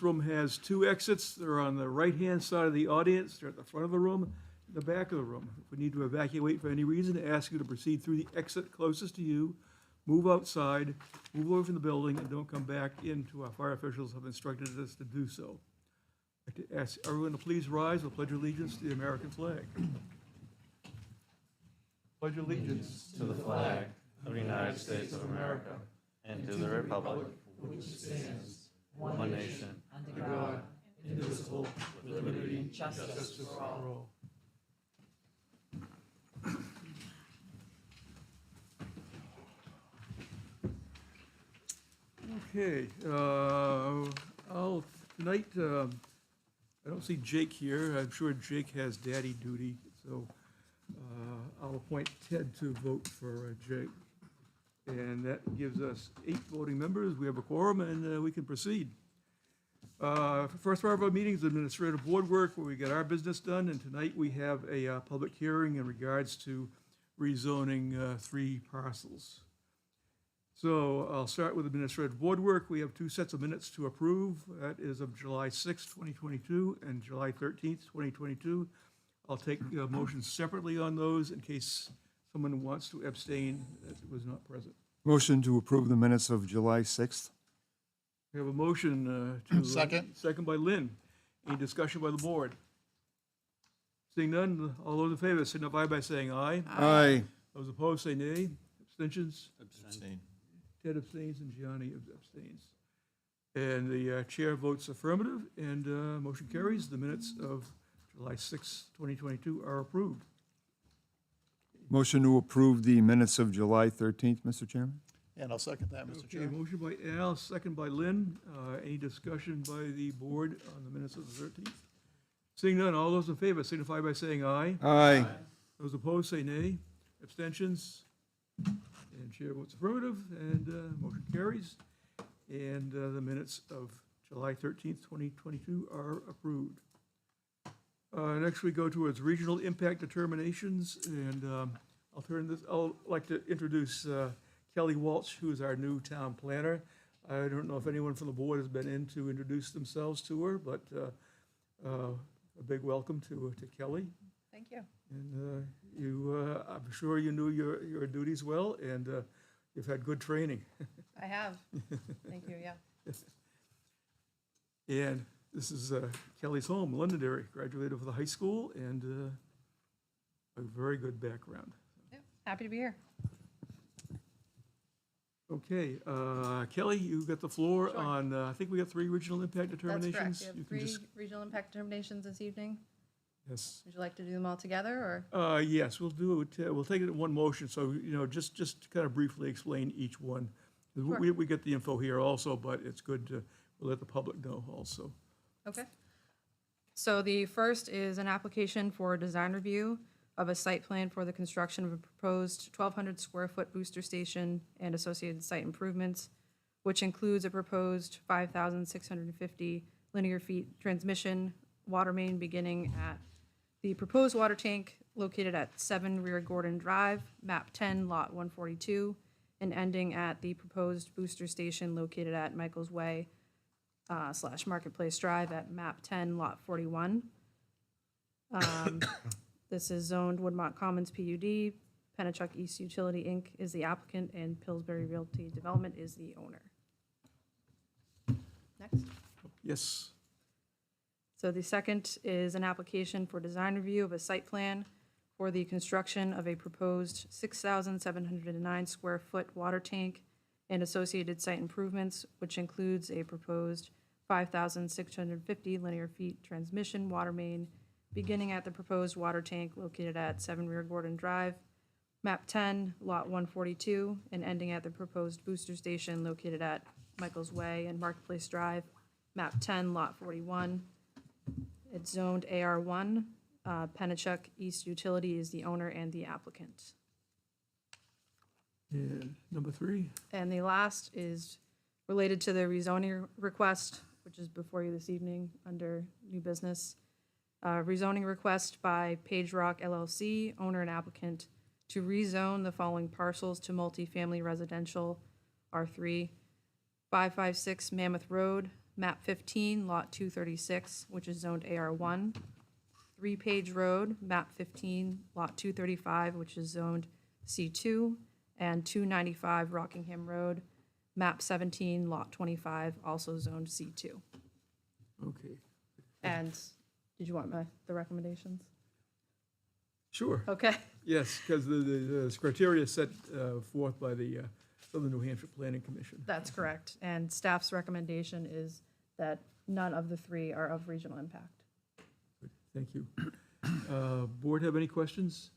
room has two exits. They're on the right-hand side of the audience. They're at the front of the room, the back of the room. If we need to evacuate for any reason, I ask you to proceed through the exit closest to you, move outside, move away from the building, and don't come back into our fire officials have instructed us to do so. I'd like to ask everyone to please rise. We'll pledge allegiance to the American flag. Pledge allegiance To the flag of the United States of America and to the republic for which it stands, one nation, under God, indivisible, with liberty and justice for all. Okay, tonight, I don't see Jake here. I'm sure Jake has daddy duty, so I'll appoint Ted to vote for Jake. And that gives us 8 voting members. We have a quorum, and we can proceed. First part of our meeting is administrative board work, where we get our business done, and tonight we have a public hearing in regards to rezoning 3 parcels. So I'll start with administrative board work. We have 2 sets of minutes to approve. That is of July 6th, 2022, and July 13th, 2022. I'll take motions separately on those in case someone wants to abstain that was not present. Motion to approve the minutes of July 6th. We have a motion to... Second. Second by Lynn. Any discussion by the board? Seeing none, all those in favor signify by saying aye. Aye. Those opposed say nay. Abstentions? Abstain. Ted abstains and Gianni abstains. And the chair votes affirmative, and motion carries. The minutes of July 6, 2022 are approved. Motion to approve the minutes of July 13th, Mr. Chairman. And I'll second that, Mr. Okay, Chairman. motion by Al, second by Lynn. Any discussion by the board on the minutes of the 13th? Seeing none, all those in favor signify by saying aye. Aye. Those opposed say nay. Abstentions? And chair votes affirmative, and motion carries. And the minutes of July 13th, 2022 are approved. Next, we go towards regional impact determinations, and I'll like to introduce Kelly Walsh, who is our new town planner. I don't know if anyone from the board has been in to introduce themselves to her, but a big welcome to Kelly. Thank you. And I'm sure you knew your duties well, and you've had good training. I have. Thank you, yeah. And this is Kelly's home, Londonderry, graduated from the high school, and a very good background. Yeah, happy to be here. Okay, Kelly, you got the floor Sure. on, I think we got 3 regional impact That's determinations. correct. We You have can 3 regional impact determinations this evening. Yes. Would you like to do them all together, or? Yes, we'll do it, we'll take it in one motion, so, just to kind of briefly explain each one. Sure. We get the info here also, but it's good to let the public know also. Okay. So the first is an application for a design review of a site plan for the construction of a proposed 1,200 square foot booster station and associated site improvements, which includes a proposed 5,650 linear feet transmission water main beginning at the proposed water tank located at 7 Rear Gordon Drive, map 10, lot 142, and ending at the proposed booster station located at Michael's Way / Marketplace Drive at map 10, lot 41. This is zoned Woodmont Commons PUD. Pennachuck East Utility, Inc. is the applicant, and Pillsbury Realty Development is the owner. Next. Yes. So the second is an application for design review of a site plan for the construction of a proposed 6,709 square foot water tank and associated site improvements, which includes a proposed 5,650 linear feet transmission water main beginning at the proposed water tank located at 7 Rear Gordon Drive, map 10, lot 142, and ending at the proposed booster station located at Michael's Way and Marketplace Drive, map 10, lot 41. It's zoned AR1. Pennachuck East Utility is the owner and the applicant. And number 3? And the last is related to the rezoning request, which is before you this evening under new business. Rezoning request by Page Rock LLC, owner and applicant, to rezone the following parcels to multifamily residential R3, 556 Mammoth Road, map 15, lot 236, which is zoned AR1. 3 Page Road, map 15, lot 235, which is zoned C2. And 295 Rockingham Road, map 17, lot 25, also zoned C2. Okay, And did you want the recommendations? sure. Okay. Yes, because the criteria set forth by the Southern New Hampshire Planning Commission. That's correct. And staff's recommendation is that none of the three are of regional impact. Thank you. Board have any questions?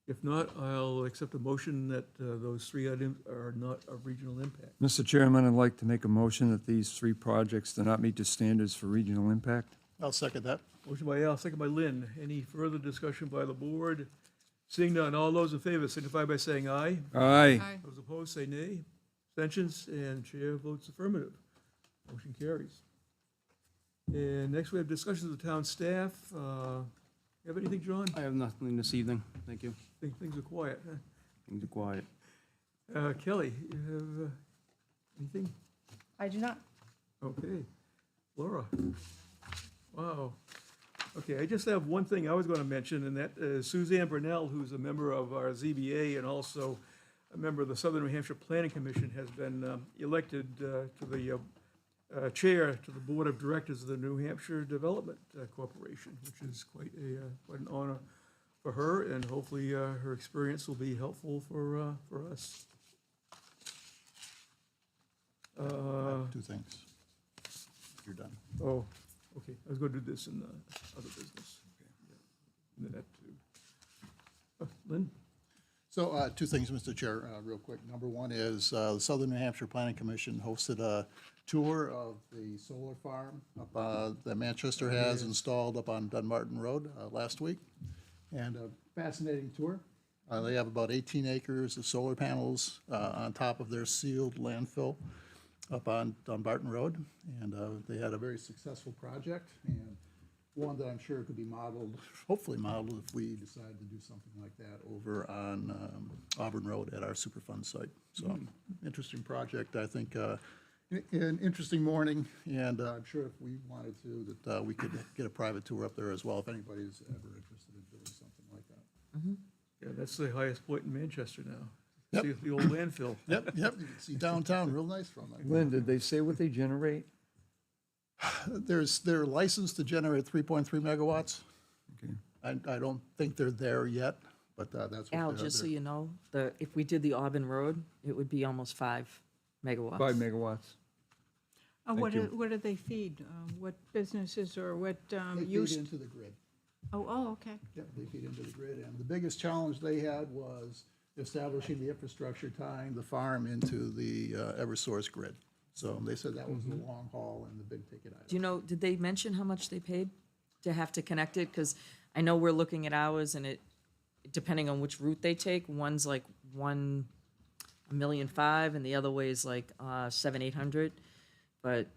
If not, I'll accept a motion that those three items are not of regional impact. Mr. Chairman, I'd like to make a motion that these 3 projects do not meet the standards for regional impact. I'll second that. Motion by Al, second by Lynn. Any further discussion by the board? Seeing none, all those in favor signify by saying aye. Aye. Those opposed, say nay. Abstentions, and chair votes affirmative. Motion carries. And next, we have discussions with the town staff. You have anything, John? I have nothing this evening, thank you. Think things are quiet, huh? Things are quiet. Kelly, you have anything? I do not. Okay. Laura? Wow. Okay, I just have one thing I was going to mention, and that is Suzanne Brunel, who's a member of our ZBA and also a member of the Southern New Hampshire Planning Commission, has been elected to the chair to the Board of Directors of the New Hampshire Development Corporation, which is quite an honor for her, and hopefully her experience will be helpful for us. 2 things. You're done. Oh, okay, I was going to do this in other business. Yeah. That too. Lynn? So 2 things, Mr. Chair, real quick. Number one is the Southern New Hampshire Planning Commission hosted a tour of the solar farm up, that Manchester has installed up on Dunbarton Road last week. And a fascinating tour. They have about 18 acres of solar panels on top of their sealed landfill up on Dunbarton Road. And they had a very successful project, and one that I'm sure could be modeled, hopefully modeled, if we decide to do something like that over on Auburn Road at our Superfund site. So, interesting project, I think, an interesting morning, and I'm sure if we wanted to, that we could get a private tour up there as well, if anybody's ever interested in doing something like that. Yeah, that's the highest point in Manchester now. Yep. See the old landfill. Yep, you can see downtown real nice from it. Lynn, did they say what they generate? They're licensed to generate 3.3 megawatts. Okay. I don't think they're there yet, but that's what Al, they're. just so you know, if we did the Auburn Road, it would be almost 5 megawatts. 5 megawatts. What you. what do they feed? What businesses or what They use? feed into the grid. Oh, okay. Yep, they feed into the grid, and the biggest challenge they had was establishing the infrastructure, tying the farm into the Eversource grid. So they said that was the long haul and the big ticket item. Do you know, did they mention how much they paid to have to connect it? Because I know we're looking at ours, and depending on which route they take, one's like $1.5 million, and the other way is like 700-800, but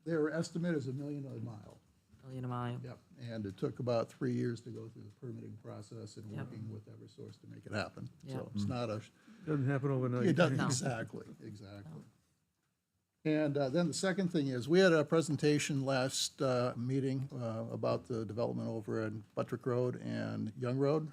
Their estimate is $1 million a mile. $1 million a mile. Yep, and it took about 3 years to go through the permitting process and Yep. working with Eversource to make it happen. So Yep. it's not a, Doesn't happen overnight. it doesn't, No. exactly. And then the second thing is, we had a presentation last meeting about the development over at Buttrick Road and Young Road,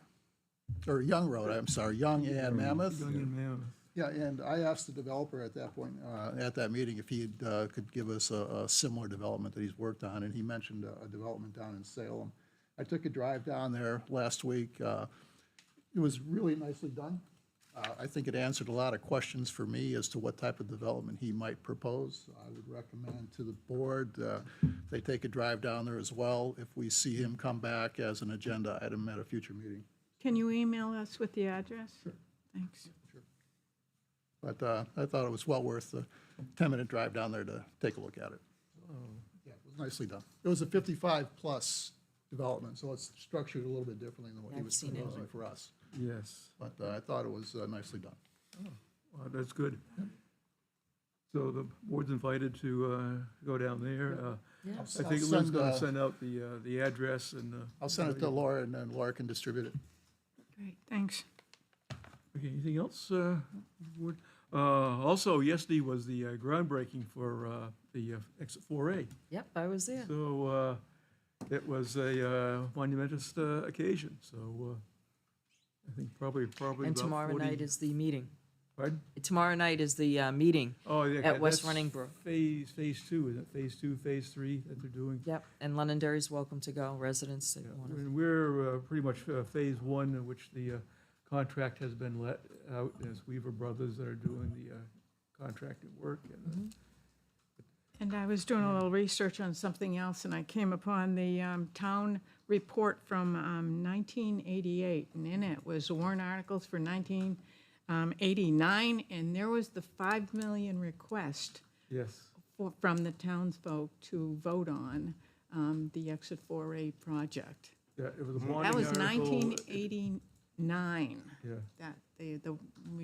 or Young Road, I'm sorry, Young and Mammoth. Young and Mammoth. Yeah, and I asked the developer at that point, at that meeting, if he could give us a similar development that he's worked on, and he mentioned a development down in Salem. I took a drive down there last week. It was really nicely done. I think it answered a lot of questions for me as to what type of development he might propose. I would recommend to the board, they take a drive down there as well, if we see him come back as an agenda item at a future meeting. Can you email us with the address? Sure. Thanks. But I thought it was well worth the 10-minute drive down there to take a look at it. Yeah, it was nicely done. It was a 55-plus development, so it's structured a little bit differently than what he I've was seen it. proposing for us. Yes. But I thought it was nicely done. Wow, that's good. So the board's invited to go down there. Yeah. I I'll think Lynn's send, going to send out the address and. I'll send it to Laura, and then Laura can distribute it. Great, thanks. Okay, anything else, board? Also, yesterday was the groundbreaking for the exit 4A. Yep, I was there. So it was a monumentous occasion, so I think probably And about tomorrow 40 night is the meeting. Pardon? Tomorrow night is the meeting. Oh, yeah. At West that's Running Brook. Phase 2, is it Phase 2, Phase 3 that they're doing? Yep, and Londonderry's welcome to go, residents that Yeah, want to. and we're pretty much Phase 1, in which the contract has been let out, and it's Weaver Brothers that are doing the contracted work. And And I was doing a little research on something else, and I came upon the town report from 1988, and in it was warrant articles for 1989, and there was the 5 million request yes, from the townsfolk to vote on the Exit 4A project. yeah, it was a That bonding was article. 1989 Yeah. that we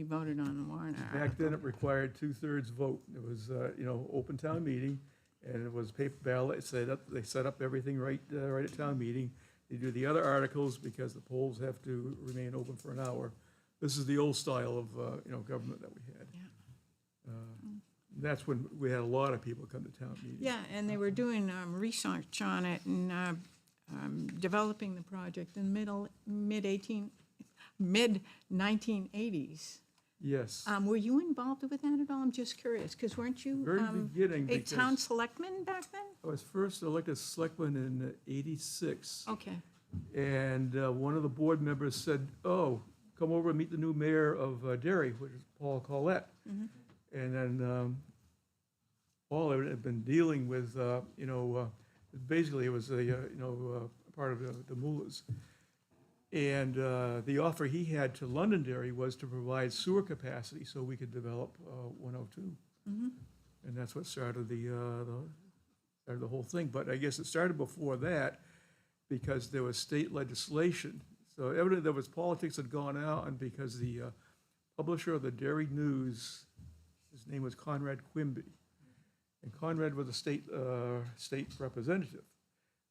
voted on the warrant article. Back then, it required 2/3 vote. It was, open town meeting, and it was paper ballot. They set up everything right at town meeting. They do the other articles because the polls have to remain open for an hour. This is the old style of, government that we had. Yeah. That's when we had a lot of people come to town meetings. Yeah, and they were doing research on it and developing the project in mid-1980s. Yes, Were you involved with that at all? I'm just curious, because weren't you very beginning, a town because selectman back then? I was first elected selectman in '86. Okay. And one of the board members said, "Oh, come over and meet the new mayor of Derry," which is Paul Collette. And then Paul had been dealing with, basically it was part of the mullahs. And the offer he had to Londonderry was to provide sewer capacity so we could develop 102. And that's what started the whole thing. But I guess it started before that, because there was state legislation. So evidently there was politics had gone out, and because the publisher of the Derry News, his name was Conrad Quimby, and Conrad was a state representative.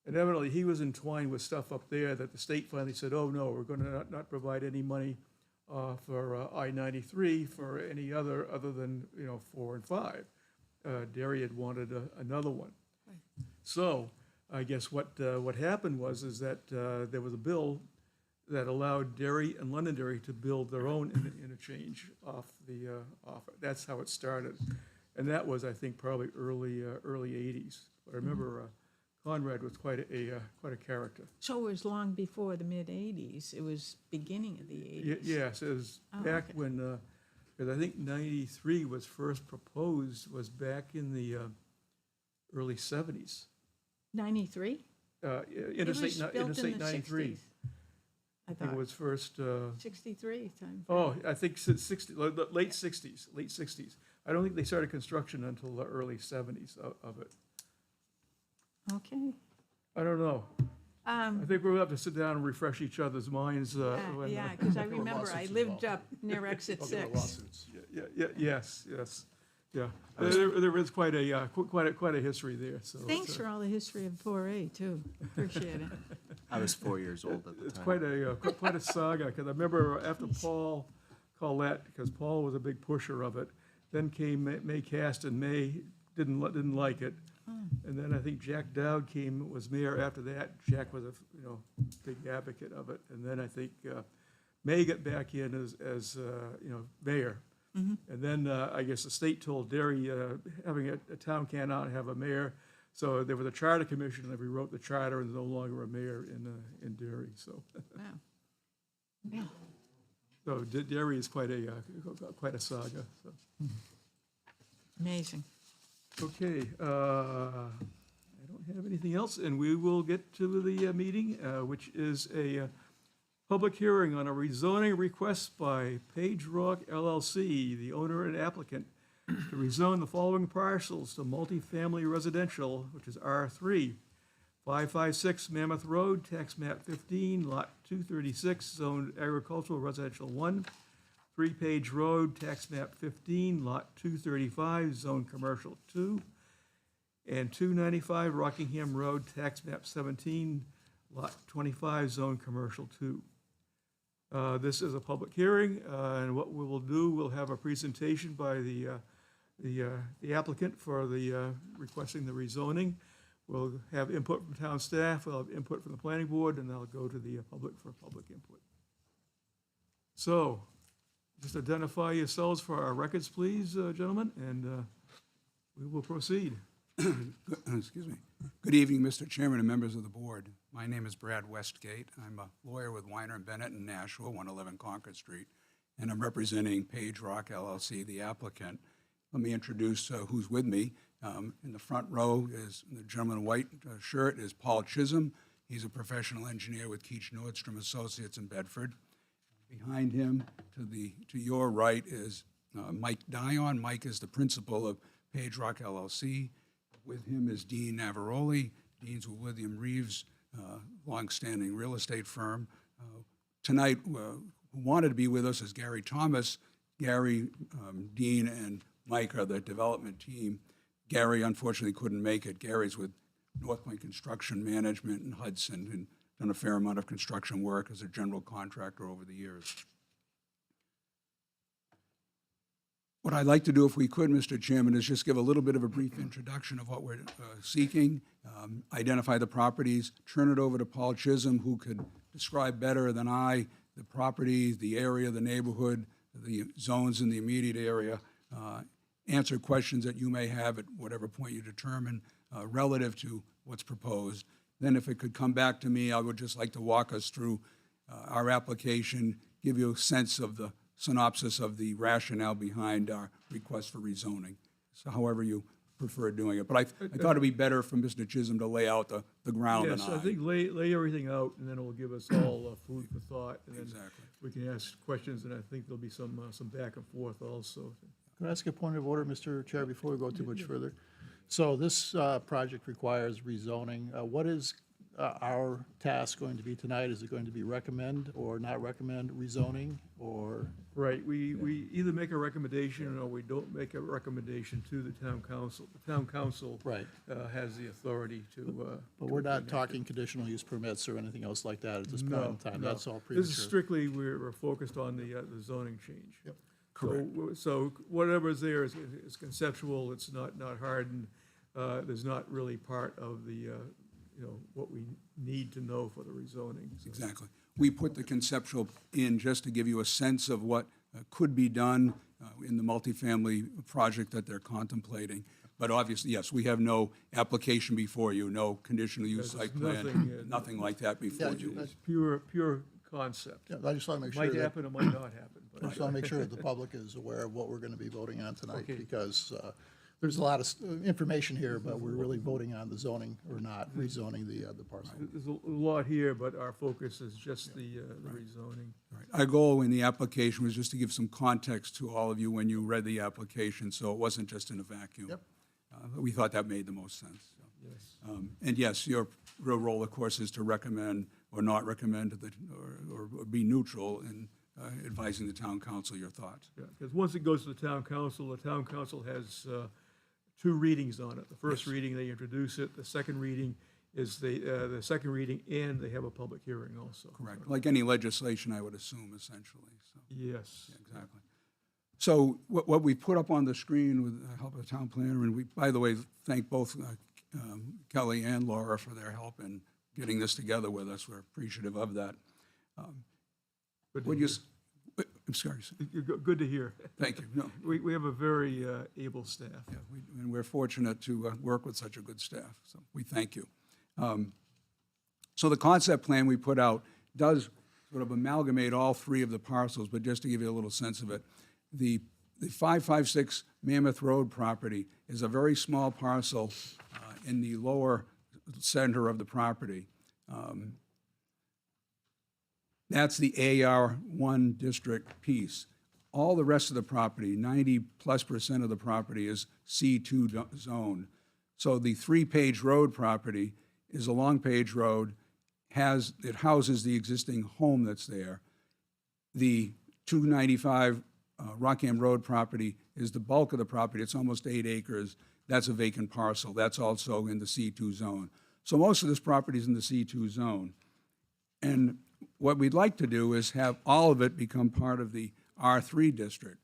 And evidently he was entwined with stuff up there that the state finally said, "Oh, no, we're going to not provide any money for I-93 for any other than 4 and 5." Derry had wanted another one. So I guess what happened was that there was a bill that allowed Derry and Londonderry to build their own interchange off it. That's how it started, and that was, I think, probably early '80s. But I remember Conrad was quite a character. So it was long before the mid-'80s. It was beginning of the '80s. Yes, it was Oh, back okay. when, because I think '93 was first proposed, was back in the early '70s. 93? Interstate It was built in the 93. 60s, I I think it thought. was first, 63 time. oh, I think late 60s. I don't think they started construction until the early 70s of it. Okay. I don't know. I think we'll have to sit down and refresh each other's minds. when, Yeah, because I There were remember I lawsuits lived involved. up near Exit Oh, there were 6. lawsuits. Yes. Yeah. There is quite a history there, so. Thanks for all the history of 4A, too. Appreciate it. I was 4 years old at the It's time. quite a saga, because I remember after Paul Collette, because Paul was a big pusher of it, then came May Cast, and May didn't like it. And then I think Jack Dowd was mayor after that. Jack was a big advocate of it. And then I think May got back in as mayor. And then I guess the state told Derry, having a town cannot have a mayor. So there was a charter commission, and they rewrote the charter, and there's no longer a mayor in Derry. So, Wow. Yeah. so Derry is quite a saga. So. Amazing. Okay, I don't have anything else, and we will get to the meeting, which is a public hearing on a rezoning request by Page Rock LLC, the owner and applicant, to rezone the following parcels to multifamily residential, which is R3, 556 Mammoth Road, tax map 15, lot 236, zoned agricultural residential 1, 3 Page Road, tax map 15, lot 235, zone commercial 2, and 295 Rockingham Road, tax map 17, lot 25, zone commercial 2. This is a public hearing, and what we will do, we'll have a presentation by the the applicant for the requesting the rezoning. We'll have input from town staff, we'll have input from the planning board, and I'll go to the public for public input. So, just identify yourselves for our records, please, gentlemen, and we will proceed. Excuse me. Good evening, Mr. Chairman and members of the board. My name is Brad Westgate. I'm a lawyer with Weiner and Bennett in Nashua, 111 Concord Street, and I'm representing Page Rock LLC, the applicant. Let me introduce who's with me. In the front row is the gentleman in white shirt is Paul Chisholm. He's a professional engineer with Keach Nordstrom Associates in Bedford. Behind him, to your right, is Mike Dion. Mike is the principal of Page Rock LLC. With him is Dean Navaroli. Dean's with William Reeves, longstanding real estate firm. Tonight, who wanted to be with us is Gary Thomas. Gary, Dean, and Mike are the development team. Gary unfortunately couldn't make it. Gary's with North Point Construction Management in Hudson and done a fair amount of construction work as a general contractor over the years. What I'd like to do, if we could, Mr. Chairman, is just give a little bit of a brief introduction of what we're seeking, identify the properties, turn it over to Paul Chisholm, who could describe better than I the property, the area, the neighborhood, the zones in the immediate area, answer questions that you may have at whatever point you determine relative to what's proposed. Then if it could come back to me, I would just like to walk us through our application, give you a sense of the synopsis of the rationale behind our request for rezoning. So however you prefer doing it. But I thought it'd be better for Mr. Chisholm to lay out the ground Yes, and I think lay everything out, and then it will give us all food for thought. And then Exactly. we can ask questions, and I think there'll be some back and forth also. Can I ask a point of order, Mr. Chair, before we go too much further? So this project requires rezoning. What is our task going to be tonight? Is it going to be recommend or not recommend rezoning, or? Right, we either make a recommendation or we don't make a recommendation to the town council. The town council Right. has the authority to. But we're not talking conditional use permits or anything else like that at this point in time. No. That's all premature. This is strictly, we're focused on the zoning change. Yep. So whatever's there is conceptual, it's not hardened, there's not really part of the, what we need to know for the rezoning. So- Exactly. We put the conceptual in just to give you a sense of what could be done in the multifamily project that they're contemplating. But obviously, yes, we have no application before you, no conditional use There's site plan, nothing, nothing like that before Yeah, you. It's pure concept. Yeah, I just want to make sure Might that, happen, it might not happen. I just want to make sure that the public is aware of what we're going to be voting on tonight, Okay. because there's a lot of information here, but we're really voting on the zoning or not rezoning the parcel. There's a lot here, but our focus is just the rezoning. Right. Our goal in the application was just to give some context to all of you when you read the application, so it wasn't just in a vacuum. Yep. We thought that made the most sense. So. Yes. And yes, your real role, of course, is to recommend or not recommend or be neutral in advising the town council your thoughts. Because once it goes to the town council has two readings on it. The first reading, they introduce it. The second reading is the second reading, and they have a public hearing also. Correct. Like any legislation, I would assume, essentially. So, Yes. yeah, exactly. So what we put up on the screen with the help of the town planner, and we, by the way, thank both Kelly and Laura for their help in getting this together with us. We're appreciative of that. Good to Would you, hear. I'm sorry, sir. Good to hear. Thank you. No, We have a very able staff. yeah, and we're fortunate to work with such a good staff, so we thank you. So the concept plan we put out does sort of amalgamate all three of the parcels, but just to give you a little sense of it, the 556 Mammoth Road property is a very small parcel in the lower center of the property. That's the AR1 district piece. All the rest of the property, 90+% of the property is C2 zone. So the 3-Page Road property is a long page road, it houses the existing home that's there. The 295 Rockham Road property is the bulk of the property. It's almost 8 acres. That's a vacant parcel. That's also in the C2 zone. So most of this property is in the C2 zone. And what we'd like to do is have all of it become part of the R3 district.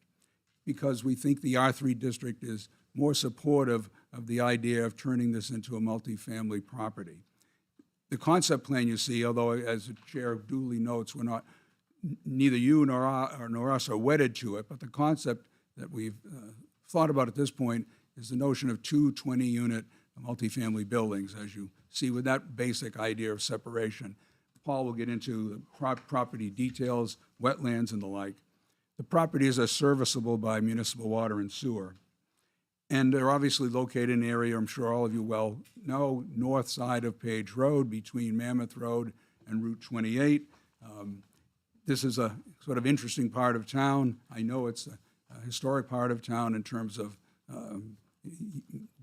because we think the R3 district is more supportive of the idea of turning this into a multifamily property. The concept plan you see, although as the chair duly notes, neither you nor us are wedded to it, but the concept that we've thought about at this point is the notion of two 20-unit multifamily buildings, as you see with that basic idea of separation. Paul will get into the property details, wetlands, and the like. The properties are serviceable by municipal water and sewer. And they're obviously located in an area, I'm sure all of you well know, north side of Page Road between Mammoth Road and Route 28. This is a sort of interesting part of town. I know it's a historic part of town in terms of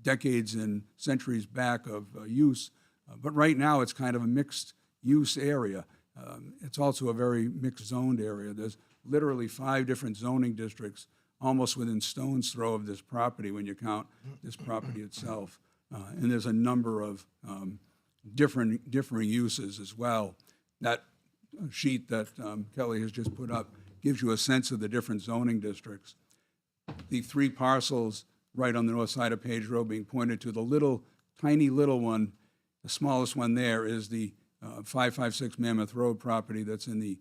decades and centuries back of use, but right now it's kind of a mixed-use area. It's also a very mixed-zoned area. There's literally 5 different zoning districts almost within stone's throw of this property when you count this property itself. And there's a number of differing uses as well. That sheet that Kelly has just put up gives you a sense of the different zoning districts. The 3 parcels right on the north side of Page Road being pointed to, the tiny little one, the smallest one there is the 556 Mammoth Road property that's in the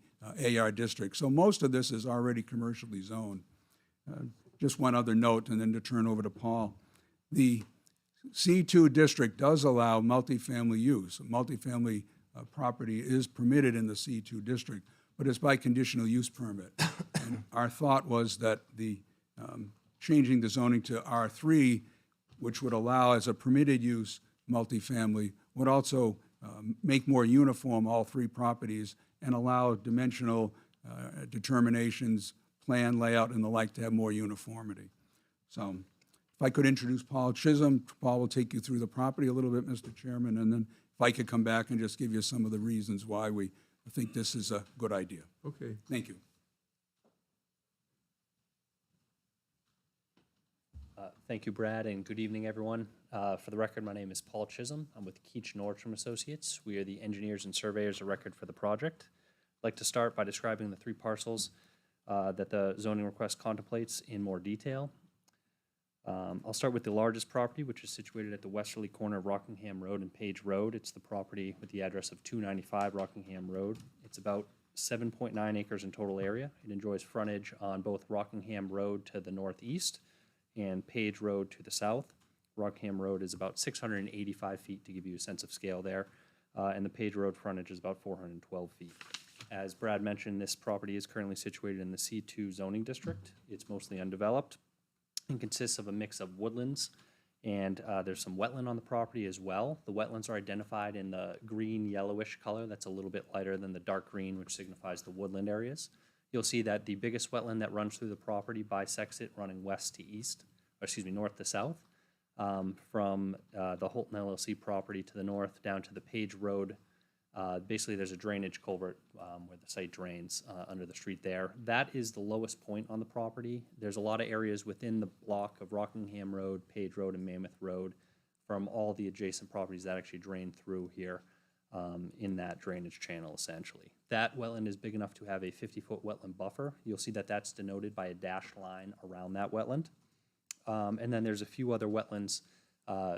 AR district. So most of this is already commercially zoned. Just one other note, and then to turn over to Paul. The C2 district does allow multifamily use. Multifamily property is permitted in the C2 district, but it's by conditional use permit. And our thought was that the changing the zoning to R3, which would allow as a permitted use multifamily, would also make more uniform all 3 properties and allow dimensional determinations, plan, layout, and the like to have more uniformity. So if I could introduce Paul Chisholm, Paul will take you through the property a little bit, Mr. Chairman, and then if I could come back and just give you some of the reasons why we think this is a good idea. Okay. Thank you. Thank you, Brad, and good evening, everyone. For the record, my name is Paul Chisholm. I'm with Keach Nordstrom Associates. We are the engineers and surveyors of record for the project. I'd like to start by describing the 3 parcels that the zoning request contemplates in more detail. I'll start with the largest property, which is situated at the westerly corner of Rockingham Road and Page Road. It's the property with the address of 295 Rockingham Road. It's about 7.9 acres in total area. It enjoys frontage on both Rockingham Road to the northeast and Page Road to the south. Rockingham Road is about 685 feet, to give you a sense of scale there, and the Page Road frontage is about 412 feet. As Brad mentioned, this property is currently situated in the C2 zoning district. It's mostly undeveloped and consists of a mix of woodlands, and there's some wetland on the property as well. The wetlands are identified in the green yellowish color that's a little bit lighter than the dark green, which signifies the woodland areas. You'll see that the biggest wetland that runs through the property bisects it running west to east, or excuse me, north to south, from the Holton LLC property to the north down to the Page Road. Basically, there's a drainage culvert where the site drains under the street there. That is the lowest point on the property. There's a lot of areas within the block of Rockingham Road, Page Road, and Mammoth Road from all the adjacent properties that actually drain through here in that drainage channel, essentially. That wetland is big enough to have a 50-foot wetland buffer. You'll see that that's denoted by a dashed line around that wetland. And then there's a few other wetlands,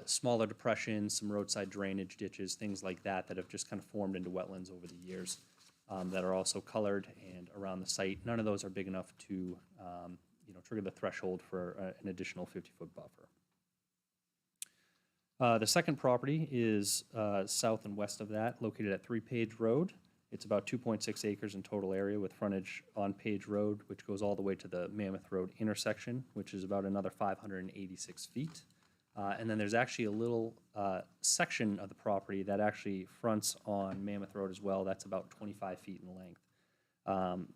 smaller depressions, some roadside drainage ditches, things like that that have just kind of formed into wetlands over the years that are also colored and around the site. None of those are big enough to trigger the threshold for an additional 50-foot buffer. The second property is south and west of that, located at 3 Page Road. It's about 2.6 acres in total area with frontage on Page Road, which goes all the way to the Mammoth Road intersection, which is about another 586 feet. And then there's actually a little section of the property that actually fronts on Mammoth Road as well. That's about 25 feet in length.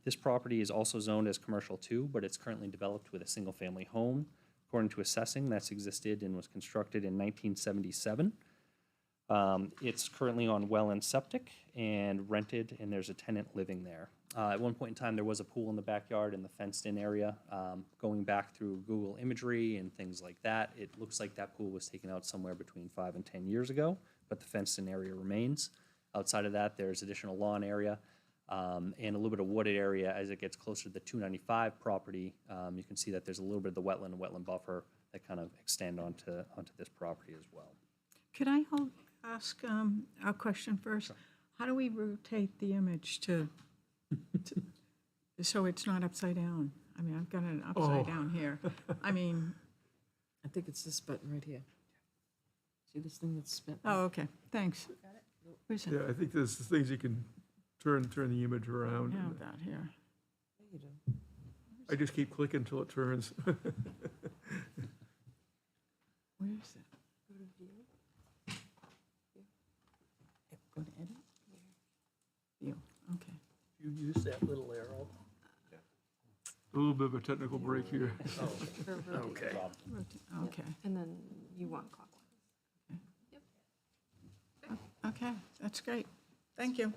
This property is also zoned as commercial too, but it's currently developed with a single-family home. According to assessing, that's existed and was constructed in 1977. It's currently on well and septic and rented, and there's a tenant living there. At one point in time, there was a pool in the backyard in the fenced-in area. Going back through Google imagery and things like that, it looks like that pool was taken out somewhere between 5 and 10 years ago, but the fenced-in area remains. Outside of that, there's additional lawn area, and a little bit of wooded area as it gets closer to the 295 property. You can see that there's a little bit of the wetland and wetland buffer that kind of extend onto this property as well. Could I ask a question first? How do we rotate the image so it's not upside down? I mean, I've got it upside down here. I mean, I think it's this button right here. See this thing that's spent? oh, okay, thanks. Where's it? Yeah, I think there's things you can turn the image around. How about here? You do. I just keep clicking until it turns. Where is it? Go to edit? View, okay. You use that little arrow? A little bit of a technical break here. Okay. Okay, And then you want clockwise. okay, that's great. Thank you.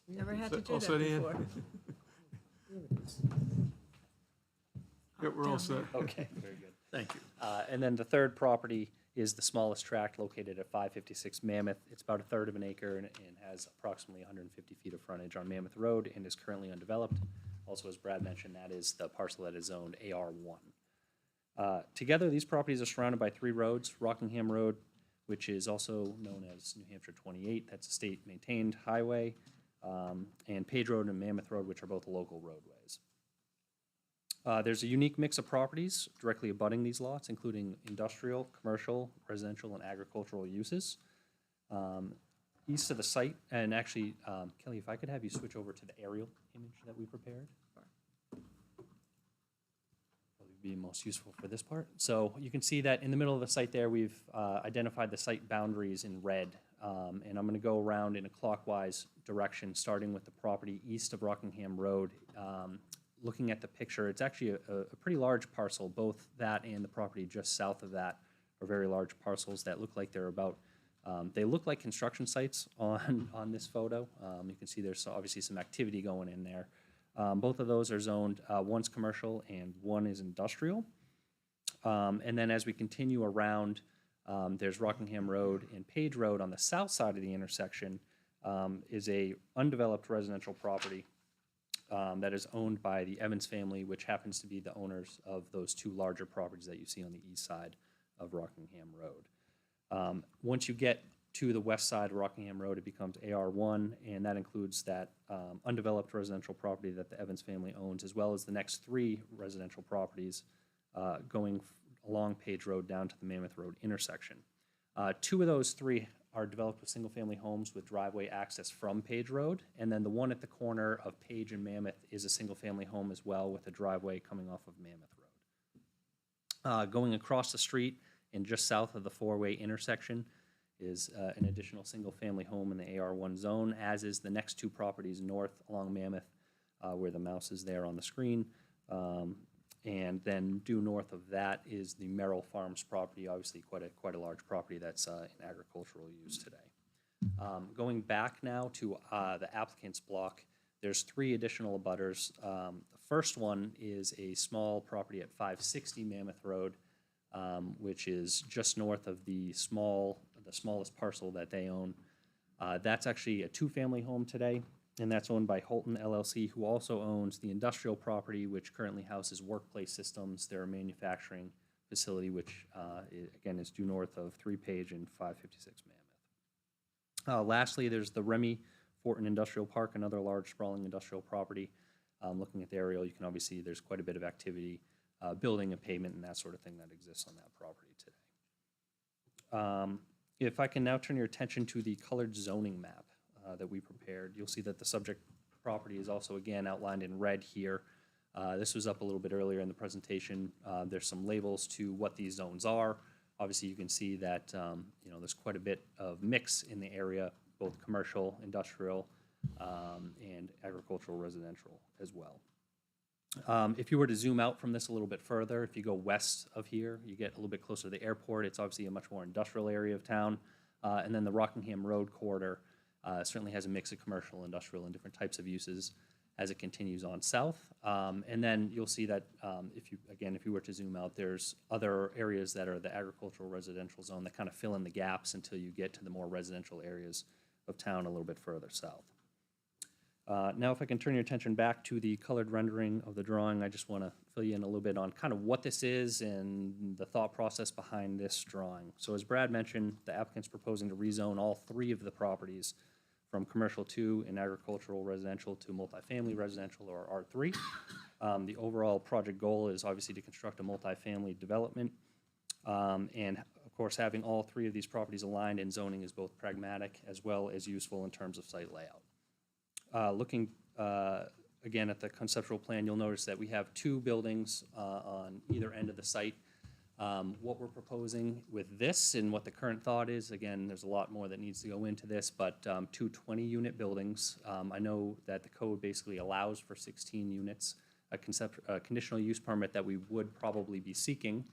Never had to do All that set, Ann? before. Yeah, we're all set. Okay, very good. Thank you. And then the third property is the smallest tract located at 556 Mammoth. It's about a third of an acre and has approximately 150 feet of frontage on Mammoth Road and is currently undeveloped. Also, as Brad mentioned, that is the parcel that is zoned AR1. Together, these properties are surrounded by 3 roads: Rockingham Road, which is also known as New Hampshire 28, that's a state-maintained highway, and Page Road and Mammoth Road, which are both local roadways. There's a unique mix of properties directly abutting these lots, including industrial, commercial, residential, and agricultural uses. East of the site, and actually, Kelly, if I could have you switch over to the aerial image that we prepared. Probably be most useful for this part. So you can see that in the middle of the site there, we've identified the site boundaries in red. And I'm going to go around in a clockwise direction, starting with the property east of Rockingham Road. Looking at the picture, it's actually a pretty large parcel. Both that and the property just south of that are very large parcels that look like they're about, they look like construction sites on this photo. You can see there's obviously some activity going in there. Both of those are zoned, one's commercial and one is industrial. And then as we continue around, there's Rockingham Road and Page Road on the south side of the intersection is a undeveloped residential property that is owned by the Evans family, which happens to be the owners of those 2 larger properties that you see on the east side of Rockingham Road. Once you get to the west side of Rockingham Road, it becomes AR1, and that includes that undeveloped residential property that the Evans family owns, as well as the next 3 residential properties going along Page Road down to the Mammoth Road intersection. 2 of those 3 are developed with single-family homes with driveway access from Page Road, and then the one at the corner of Page and Mammoth is a single-family home as well with a driveway coming off of Mammoth Road. Going across the street and just south of the 4-way intersection is an additional single-family home in the AR1 zone, as is the next 2 properties north along Mammoth, where the mouse is there on the screen. And then due north of that is the Merrill Farms property, obviously quite a large property that's in agricultural use today. Going back now to the applicant's block, there's 3 additional abutters. The first one is a small property at 560 Mammoth Road, which is just north of the smallest parcel that they own. That's actually a 2-family home today, and that's owned by Holton LLC, who also owns the industrial property, which currently houses Workplace Systems, their manufacturing facility, which again is due north of 3 Page and 556 Mammoth. Lastly, there's the Remy Fortin Industrial Park, another large sprawling industrial property. Looking at the aerial, you can obviously see there's quite a bit of activity, building and pavement and that sort of thing that exists on that property today. If I can now turn your attention to the colored zoning map that we prepared, you'll see that the subject property is also again outlined in red here. This was up a little bit earlier in the presentation. There's some labels to what these zones are. Obviously, you can see that there's quite a bit of mix in the area, both commercial, industrial, and agricultural residential as well. If you were to zoom out from this a little bit further, if you go west of here, you get a little bit closer to the airport. It's obviously a much more industrial area of town. And then the Rockingham Road corridor certainly has a mix of commercial, industrial, and different types of uses as it continues on south. And then you'll see that if you were to zoom out, there's other areas that are the agricultural residential zone that kind of fill in the gaps until you get to the more residential areas of town a little bit further south. Now, if I can turn your attention back to the colored rendering of the drawing, I just want to fill you in a little bit on kind of what this is and the thought process behind this drawing. So as Brad mentioned, the applicant's proposing to rezone all 3 of the properties from commercial 2 and agricultural residential to multifamily residential, or R3. The overall project goal is obviously to construct a multifamily development. And of course, having all 3 of these properties aligned in zoning is both pragmatic as well as useful in terms of site layout. Looking again at the conceptual plan, you'll notice that we have 2 buildings on either end of the site. What we're proposing with this and what the current thought is, again, there's a lot more that needs to go into this, but 2 20-unit buildings. I know that the code basically allows for 16 units. A conditional use permit that we would probably be seeking,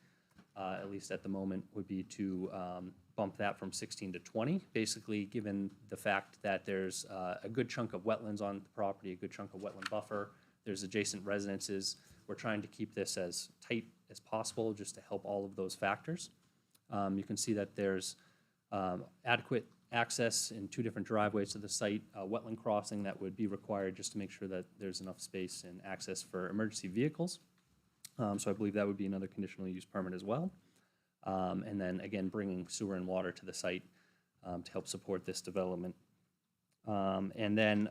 at least at the moment, would be to bump that from 16 to 20, basically given the fact that there's a good chunk of wetlands on the property, a good chunk of wetland buffer, there's adjacent residences. We're trying to keep this as tight as possible just to help all of those factors. You can see that there's adequate access in 2 different driveways to the site, a wetland crossing that would be required just to make sure that there's enough space and access for emergency vehicles. So I believe that would be another conditional use permit as well. And then again, bringing sewer and water to the site to help support this development. And then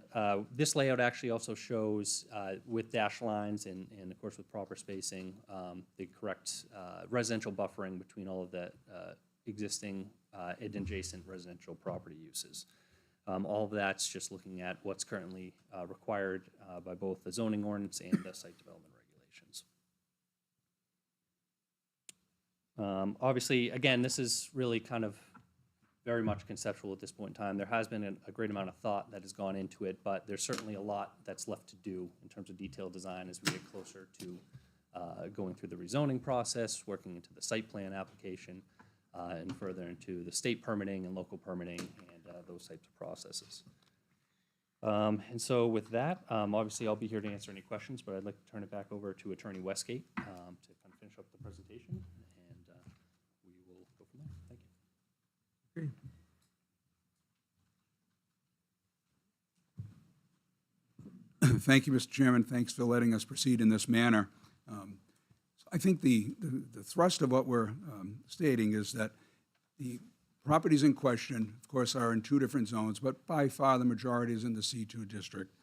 this layout actually also shows with dash lines and of course with proper spacing, the correct residential buffering between all of the existing and adjacent residential property uses. All of that's just looking at what's currently required by both the zoning ordinance and the site development regulations. Obviously, again, this is really kind of very much conceptual at this point in time. There has been a great amount of thought that has gone into it, but there's certainly a lot that's left to do in terms of detailed design as we get closer to going through the rezoning process, working into the site plan application, and further into the state permitting and local permitting and those types of processes. And so with that, obviously I'll be here to answer any questions, but I'd like to turn it back over to Attorney Westgate to kind of finish up the presentation, and we will go from there. Thank you. Okay. Thank you, Mr. Chairman. Thanks for letting us proceed in this manner. I think the thrust of what we're stating is that the properties in question, of course, are in 2 different zones, but by far the majority is in the C2 district.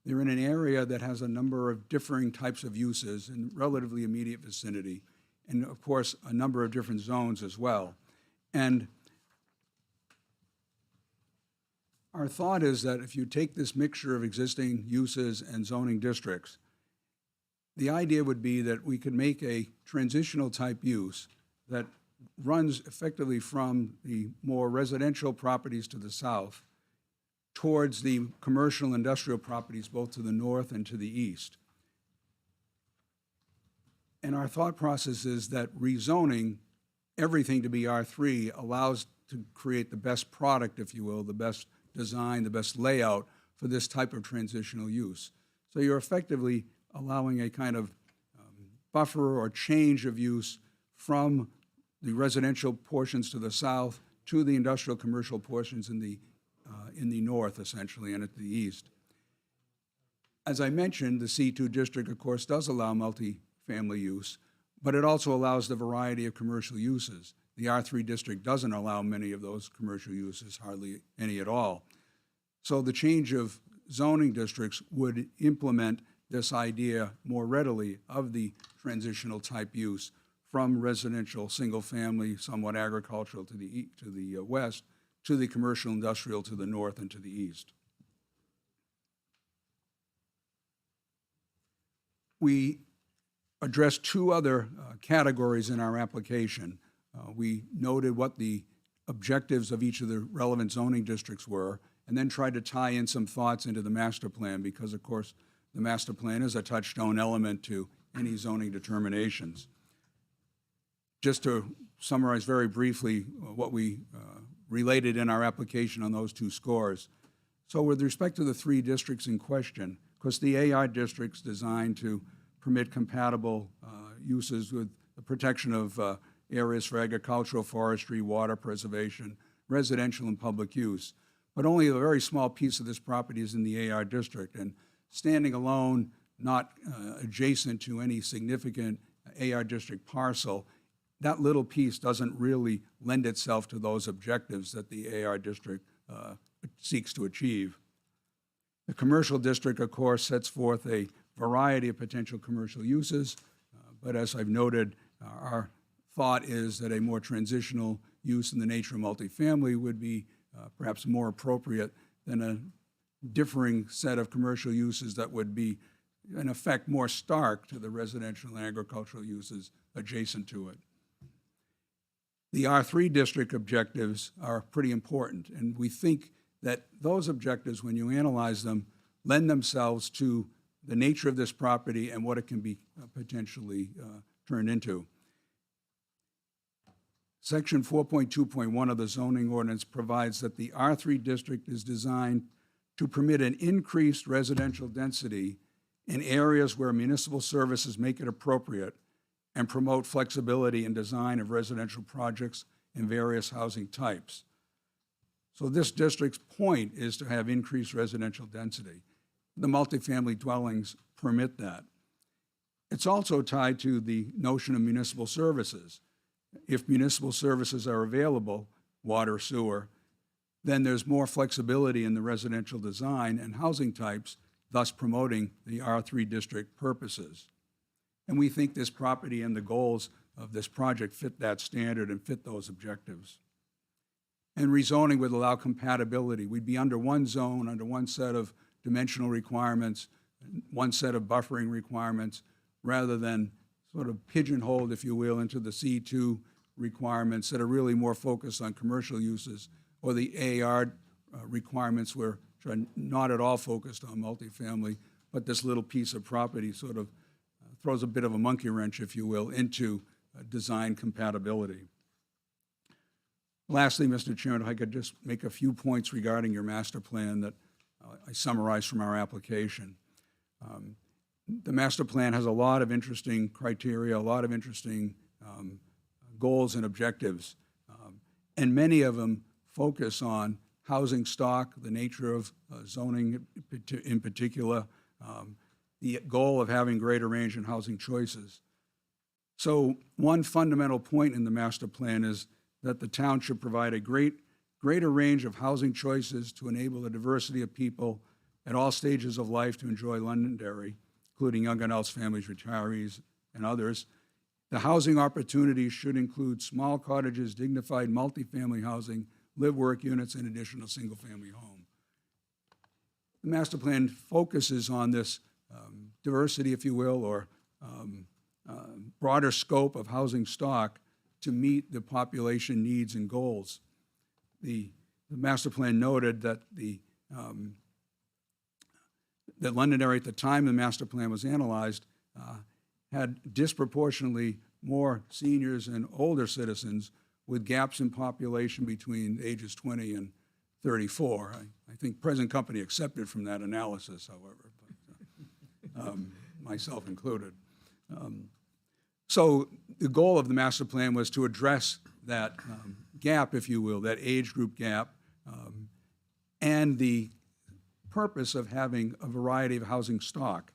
They're in an area that has a number of differing types of uses in relatively immediate vicinity, and of course, a number of different zones as well. And our thought is that if you take this mixture of existing uses and zoning districts, the idea would be that we could make a transitional type use that runs effectively from the more residential properties to the south towards the commercial industrial properties both to the north and to the east. And our thought process is that rezoning everything to be R3 allows to create the best product, if you will, the best design, the best layout for this type of transitional use. So you're effectively allowing a kind of buffer or change of use from the residential portions to the south to the industrial commercial portions in the north, essentially, and at the east. As I mentioned, the C2 district, of course, does allow multifamily use, but it also allows the variety of commercial uses. The R3 district doesn't allow many of those commercial uses, hardly any at all. So the change of zoning districts would implement this idea more readily of the transitional type use from residential, single-family, somewhat agricultural to the west, to the commercial industrial to the north and to the east. We addressed 2 other categories in our application. We noted what the objectives of each of the relevant zoning districts were, and then tried to tie in some thoughts into the master plan because, of course, the master plan is a touchstone element to any zoning determinations. Just to summarize very briefly what we related in our application on those 2 scores. So with respect to the 3 districts in question, of course, the AI district's designed to permit compatible uses with the protection of areas for agricultural, forestry, water preservation, residential and public use. but only a very small piece of this property is in the AR district. And standing alone, not adjacent to any significant AR district parcel, that little piece doesn't really lend itself to those objectives that the AR district seeks to achieve. The commercial district, of course, sets forth a variety of potential commercial uses, but as I've noted, our thought is that a more transitional use in the nature of multifamily would be perhaps more appropriate than a differing set of commercial uses that would be, in effect, more stark to the residential and agricultural uses adjacent to it. The R3 district objectives are pretty important, and we think that those objectives, when you analyze them, lend themselves to the nature of this property and what it can be potentially turned into. Section 4.2.1 of the zoning ordinance provides that the R3 district is designed to permit an increased residential density in areas where municipal services make it appropriate and promote flexibility in design of residential projects in various housing types. So this district's point is to have increased residential density. The multifamily dwellings permit that. It's also tied to the notion of municipal services. If municipal services are available, water, sewer, then there's more flexibility in the residential design and housing types, thus promoting the R3 district purposes. And we think this property and the goals of this project fit that standard and fit those objectives. And rezoning would allow compatibility. We'd be under one zone, under one set of dimensional requirements, one set of buffering requirements, rather than sort of pigeonholed, if you will, into the C2 requirements that are really more focused on commercial uses, or the AR requirements which are not at all focused on multifamily, but this little piece of property sort of throws a bit of a monkey wrench, if you will, into design compatibility. Lastly, Mr. Chairman, if I could just make a few points regarding your master plan that I summarized from our application. The master plan has a lot of interesting criteria, a lot of interesting goals and objectives, and many of them focus on housing stock, the nature of zoning in particular, the goal of having greater range in housing choices. So one fundamental point in the master plan is that the town should provide a greater range of housing choices to enable a diversity of people at all stages of life to enjoy Londonderry, including young adults, families, retirees, and others. The housing opportunities should include small cottages, dignified multifamily housing, live-work units, and additional single-family home. The master plan focuses on this diversity, if you will, or broader scope of housing stock to meet the population needs and goals. The master plan noted that that Londonderry at the time the master plan was analyzed had disproportionately more seniors and older citizens with gaps in population between ages 20 and 34. I think present company accepted from that analysis, however, but, myself included. So the goal of the master plan was to address that gap, if you will, that age group gap, and the purpose of having a variety of housing stock.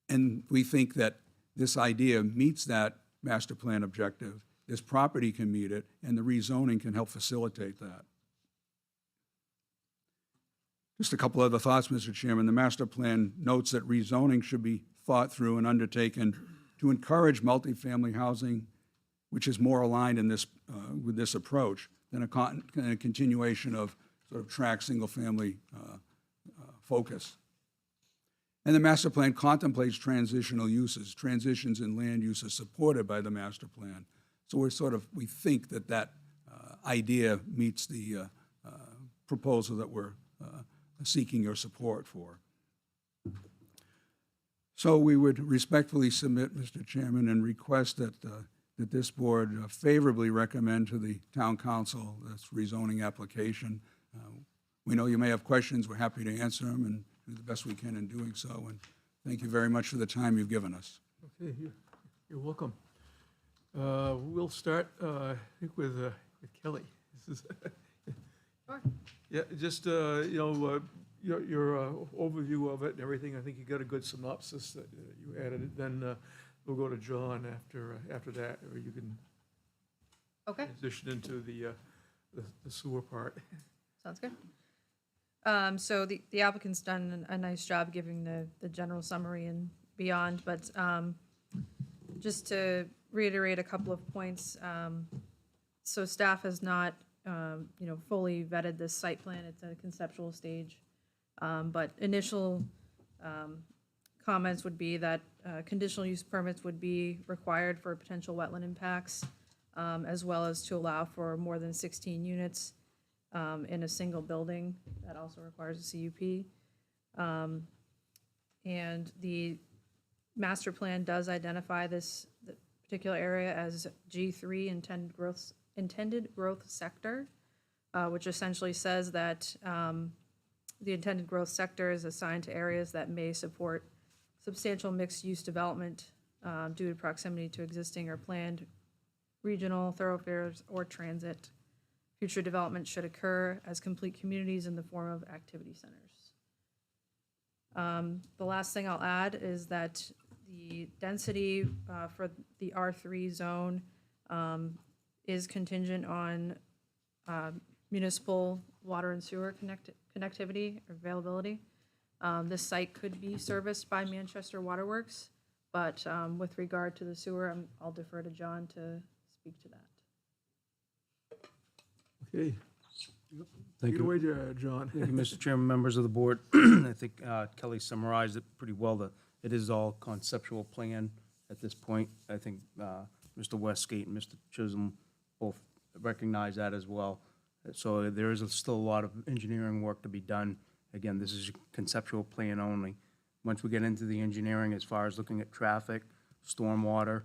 And we think that this idea meets that master plan objective, this property can meet it, and the rezoning can help facilitate that. Just a couple other thoughts, Mr. Chairman. The master plan notes that rezoning should be thought through and undertaken to encourage multifamily housing, which is more aligned in this, with this approach than a continuation of sort of track single-family focus. And the master plan contemplates transitional uses, transitions in land uses supported by the master plan. So we think that that idea meets the proposal that we're seeking your support for. So we would respectfully submit, Mr. Chairman, and request that that this board favorably recommend to the town council this rezoning application. We know you may have questions. We're happy to answer them and do the best we can in doing so. And thank you very much for the time you've given us. Okay, you're welcome. We'll start, I think, with Kelly. This is Sure. Yeah, just, your overview of it and everything, I think you got a good synopsis that you added it. Then we'll go to John after that, or you can Okay, transition into the sewer part. sounds good. So the applicant's done a nice job giving the general summary and beyond, but just to reiterate a couple of points, so staff has not, fully vetted this site plan. It's at a conceptual stage. But initial comments would be that conditional use permits would be required for potential wetland impacts, as well as to allow for more than 16 units in a single building. That also requires a CUP. And the master plan does identify the particular area as G3, intended growth sector, which essentially says that the intended growth sector is assigned to areas that may support substantial mixed-use development due to proximity to existing or planned regional thoroughfares or transit. Future development should occur as complete communities in the form of activity centers. The last thing I'll add is that the density for the R3 zone is contingent on municipal water and sewer connectivity or availability. This site could be serviced by Manchester Waterworks, but with regard to the sewer, I'll defer to John to speak to that. Okay, Thank take it you. away, John. Thank you, Mr. Chairman, members of the board. I think Kelly summarized it pretty well. It is all conceptual plan at this point. I think Mr. Westgate and Mr. Chisholm both recognize that as well. So there is still a lot of engineering work to be done. Again, this is a conceptual plan only. Once we get into the engineering, as far as looking at traffic, stormwater,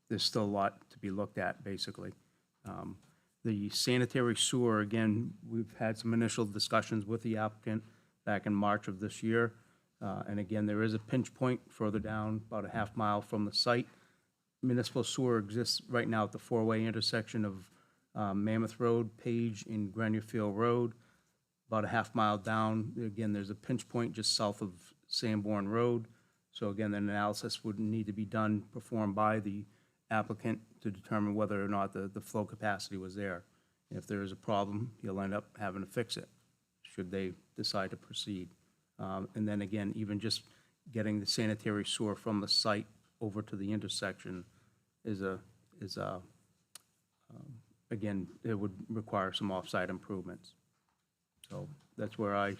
there's still a lot to be looked at, basically. The sanitary sewer, again, we've had some initial discussions with the applicant back in March of this year. And again, there is a pinch point further down, about a half mile from the site. Municipal sewer exists right now at the four-way intersection of Mammoth Road, Page, and Grangerfield Road. About a half mile down, again, there's a pinch point just south of Sanborn Road. So again, an analysis would need to be done, performed by the applicant to determine whether or not the flow capacity was there. And if there is a problem, you'll end up having to fix it, should they decide to proceed. And then again, even just getting the sanitary sewer from the site over to the intersection again, it would require some off-site improvements. So that's where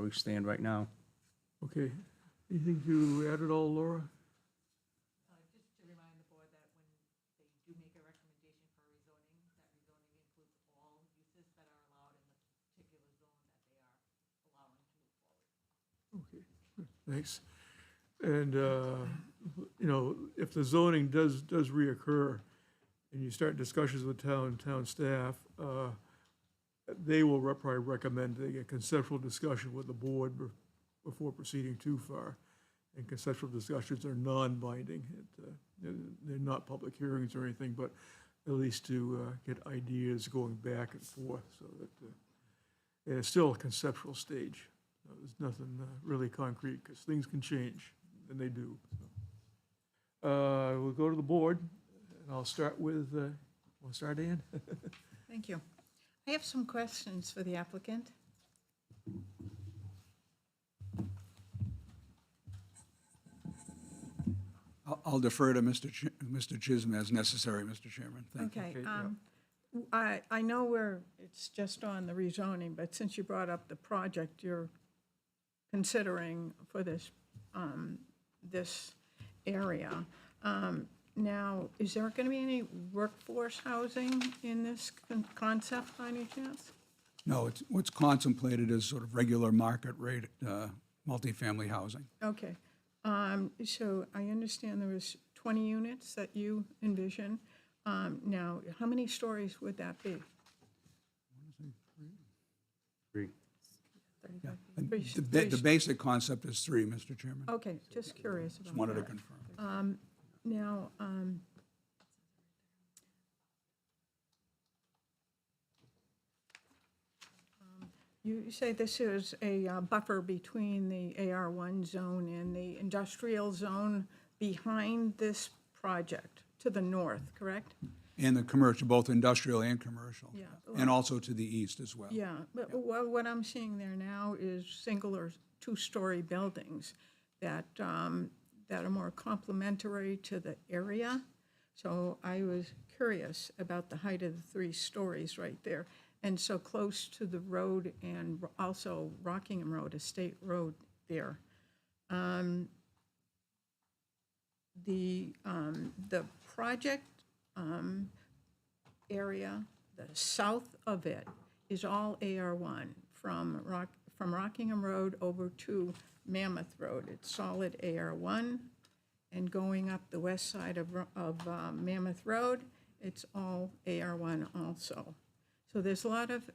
we stand right now. Okay, anything to add at all, Laura? Just to remind the board that when they do make a recommendation for rezoning, that rezoning includes all uses that are allowed in the particular zone that they are allowing to move forward. Okay, thanks. And, if the zoning does reoccur, and you start discussions with town staff, they will probably recommend a conceptual discussion with the board before proceeding too far. And conceptual discussions are non-binding. They're not public hearings or anything, but at least to get ideas going back and forth, so that and it's still a conceptual stage. There's nothing really concrete, because things can change, and they do. We'll go to the board, and I'll start with, want to start, Ann? Thank you. I have some questions for the applicant. I'll defer to Mr. Chisholm as necessary, Mr. Chairman. Thank you. Okay, Okay, I know it's just on the rezoning, but since you brought up the project you're considering for this, this area, now, is there going to be any workforce housing in this concept by any chance? No, what's contemplated is sort of regular market rate multifamily housing. Okay, so I understand there was 20 units that you envision. Now, how many stories would that be? Agree. And Three- The basic concept is 3, Mr. Chairman. Okay, just curious about Just wanted to that. confirm. Now, You say this is a buffer between the AR1 zone and the industrial zone behind this project to the north, correct? And the commercial, both industrial and commercial. Yeah. And also to the east as well. Yeah, but what I'm seeing there now is single or two-story buildings that, that are more complementary to the area. So I was curious about the height of the 3 stories right there. And so close to the road and also Rockingham Road, a state road there. The project area, the south of it is all AR1 from Rockingham Road over to Mammoth Road. It's solid AR1, and going up the west side of Mammoth Road, it's all AR1 also. So there's a lot of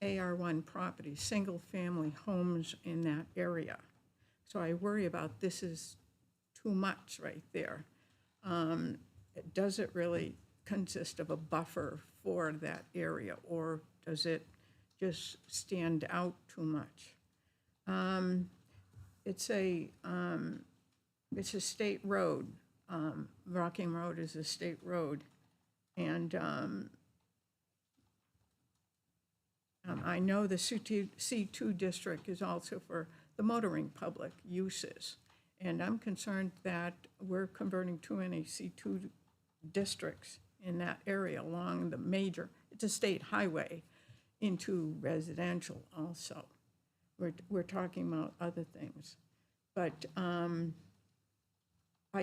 AR1 properties, single-family homes in that area. So I worry about this is too much right there. Does it really consist of a buffer for that area, or does it just stand out too much? It's a state road. Rockingham Road is a state road, and I know the C2 district is also for the motoring public uses, and I'm concerned that we're converting too many C2 districts in that area along the major, it's a state highway, into residential also. We're talking about other things. But I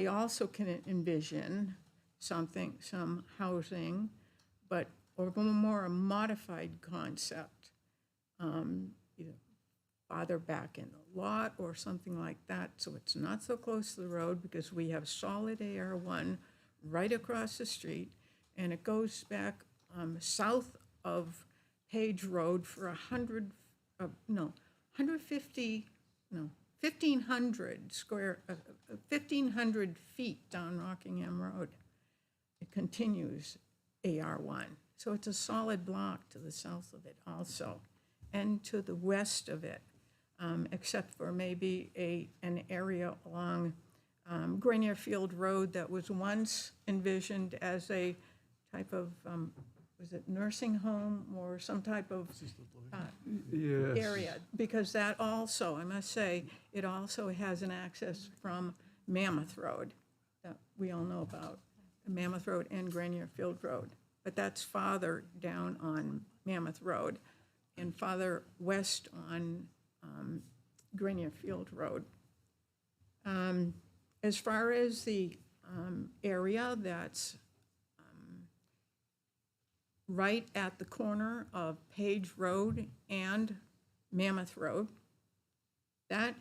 also can envision some housing, but or more a modified concept, either farther back in the lot or something like that, so it's not so close to the road, because we have solid AR1 right across the street, and it goes back south of Page Road for 1,500 feet down Rockingham Road. It continues AR1. So it's a solid block to the south of it also, and to the west of it, except for maybe an area along Grenier Field Road that was once envisioned as a type of, was it nursing home or some type of Yes. area? Because that also, I must say, it also has an access from Mammoth Road that we all know about, Mammoth Road and Grenier Field Road. But that's farther down on Mammoth Road and farther west on Grenier Field Road. As far as the area that's right at the corner of Page Road and Mammoth Road, that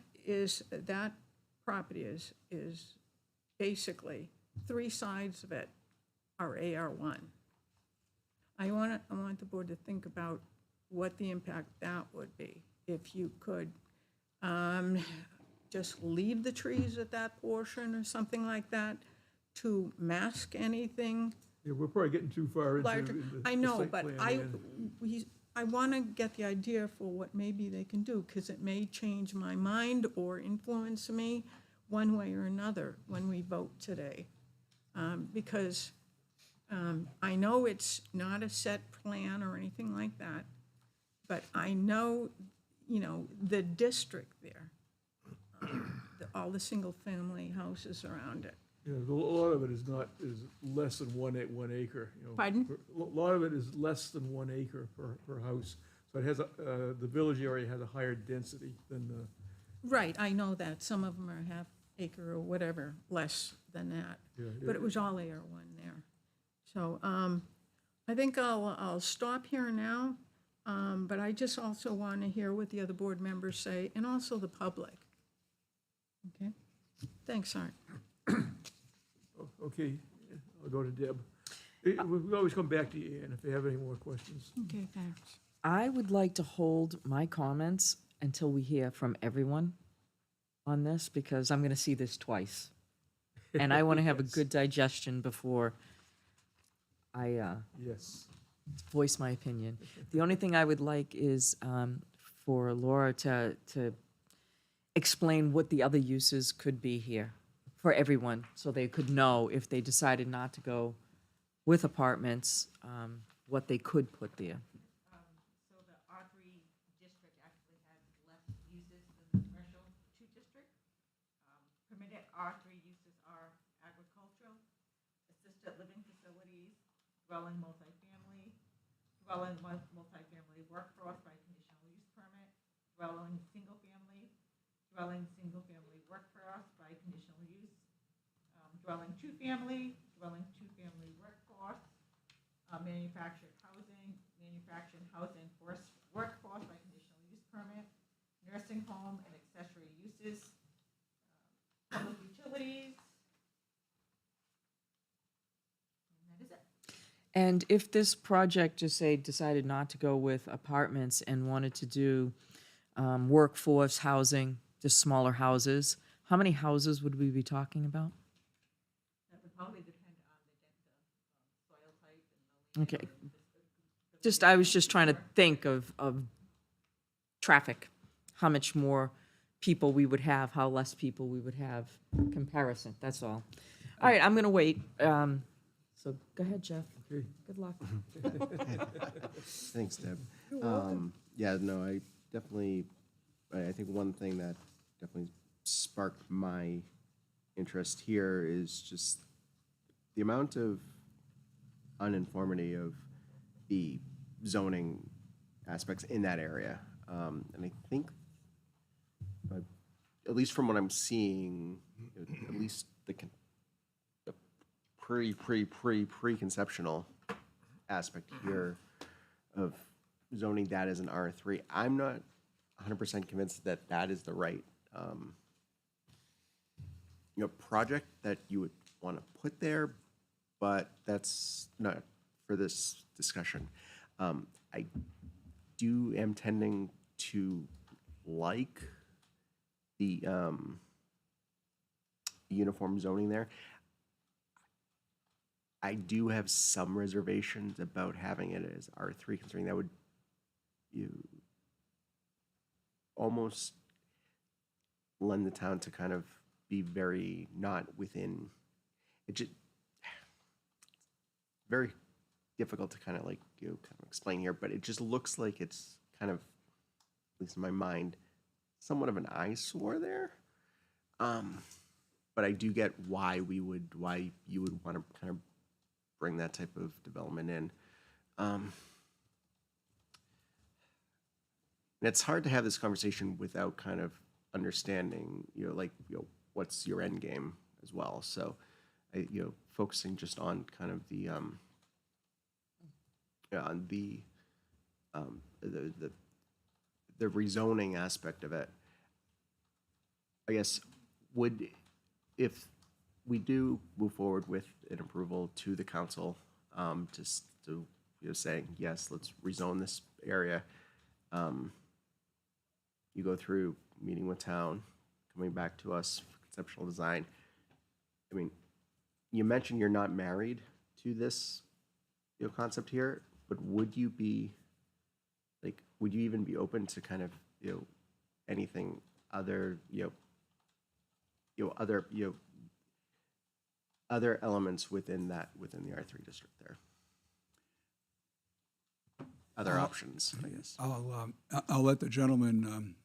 property is basically 3 sides of it are AR1. I want the board to think about what the impact that would be. If you could just leave the trees at that portion or something like that to mask anything Yeah, we're probably getting too far larger. into the I know, site but plan, I want to get the idea for what maybe they can do, because it may change my mind or influence me one way or another when we vote today. Because I know it's not a set plan or anything like that, but I know, the district there, all the single-family houses around it. Yeah, a lot of it is less than 1 acre, Pardon? A lot of it is less than 1 acre per house. So it has, the village area has a higher density than the, Right, I know that. Some of them are half acre or whatever, less than that. yeah. But it was all AR1 there. So I think I'll stop here now, but I just also want to hear what the other board members say, and also the public. Okay? Thanks, Art. Okay, I'll go to Deb. We always come back to you, Ann, if you have any more questions. Okay, thanks. I would like to hold my comments until we hear from everyone on this, because I'm going to see this twice. And I want to have a good digestion before I Yes. voice my opinion. The only thing I would like is for Laura to explain what the other uses could be here for everyone, so they could know if they decided not to go with apartments, what they could put there. So the R3 district actually has less uses than the commercial 2 district. Permitted R3 uses are agricultural, assisted living facilities, dwelling multifamily, dwelling multifamily workforce by conditional use permit, dwelling single family workforce by conditional use, dwelling 2-family, dwelling 2-family workforce, manufactured housing workforce by conditional use permit, nursing home and accessory uses, public utilities. And that is it. And if this project, just say, decided not to go with apartments and wanted to do workforce housing, just smaller houses, how many houses would we be talking about? That would probably depend on the soil type and the. Okay. I was just trying to think of traffic, how much more people we would have, how less people we would have, comparison, that's all. All right, I'm gonna wait. So go ahead, Jeff. Okay. Good luck. Thanks, Deb. Yeah, no, I think one thing that definitely sparked my interest here is just the amount of uniformity of the zoning aspects in that area. And I think, at least from what I'm seeing, at least the preconceptional aspect here of zoning that as an R3, I'm not 100% convinced that that is the right project that you would want to put there, but that's not for this discussion. I am tending to like the uniform zoning there. I do have some reservations about having it as R3, considering that would almost lend the town to kind of be very not within, it just very difficult to kind of kind of explain here, but it just looks like it's kind of, at least in my mind, somewhat of an eyesore there. But I do get why you would want to kind of bring that type of development in. And it's hard to have this conversation without kind of understanding, what's your end game as well. So, focusing just on kind of the rezoning aspect of it. I guess if we do move forward with an approval to the council, just to saying yes, let's rezone this area. You go through meeting with town, coming back to us for conceptual design. I mean, you mentioned you're not married to this concept here, but would you be would you even be open to kind of anything other other elements within the R3 district there? Other options, I guess. I'll let the gentleman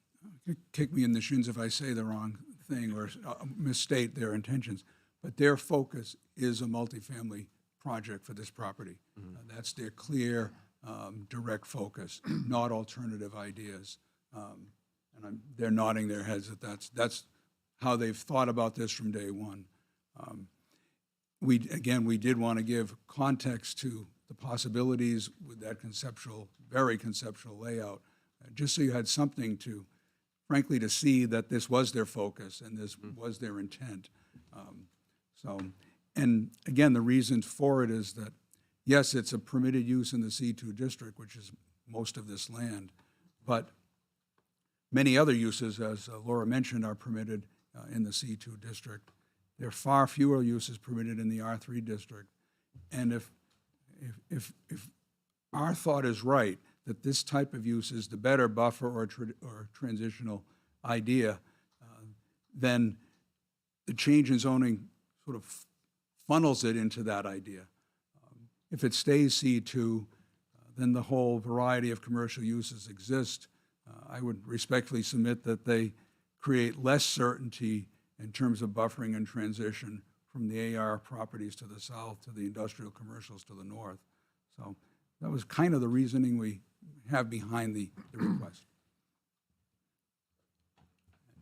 kick me in the shins if I say the wrong thing or misstate their intentions, but their focus is a multifamily project for this property. That's their clear, direct focus, not alternative ideas. And they're nodding their heads that that's how they've thought about this from day one. We did want to give context to the possibilities with that very conceptual layout, just so you had something to, frankly, to see that this was their focus and this was their intent. And again, the reason for it is that, yes, it's a permitted use in the C2 district, which is most of this land, but many other uses, as Laura mentioned, are permitted in the C2 district. There are far fewer uses permitted in the R3 district. And if our thought is right, that this type of use is the better buffer or transitional idea, then the change in zoning sort of funnels it into that idea. If it stays C2, then the whole variety of commercial uses exist. I would respectfully submit that they create less certainty in terms of buffering and transition from the AR properties to the south to the industrial commercials to the north. So that was kind of the reasoning we have behind the request.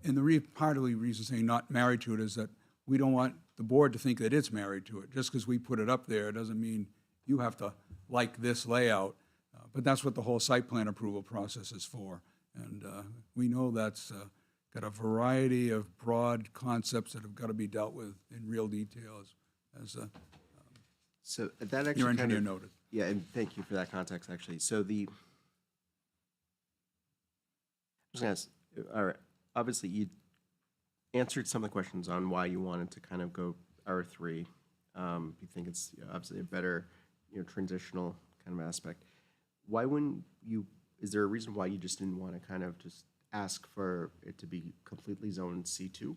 And part of the reason saying not married to it is that we don't want the board to think that it's married to it. Just because we put it up there doesn't mean you have to like this layout. But that's what the whole site plan approval process is for. And we know that's got a variety of broad concepts that have got to be dealt with in real detail, as So that actually your kind engineer of, noted. yeah, and thank you for that context, actually. So I was gonna ask, all right, obviously you answered some of the questions on why you wanted to kind of go R3. You think it's obviously a better, transitional kind of aspect. Why wouldn't you, is there a reason why you just didn't want to kind of just ask for it to be completely zoned C2?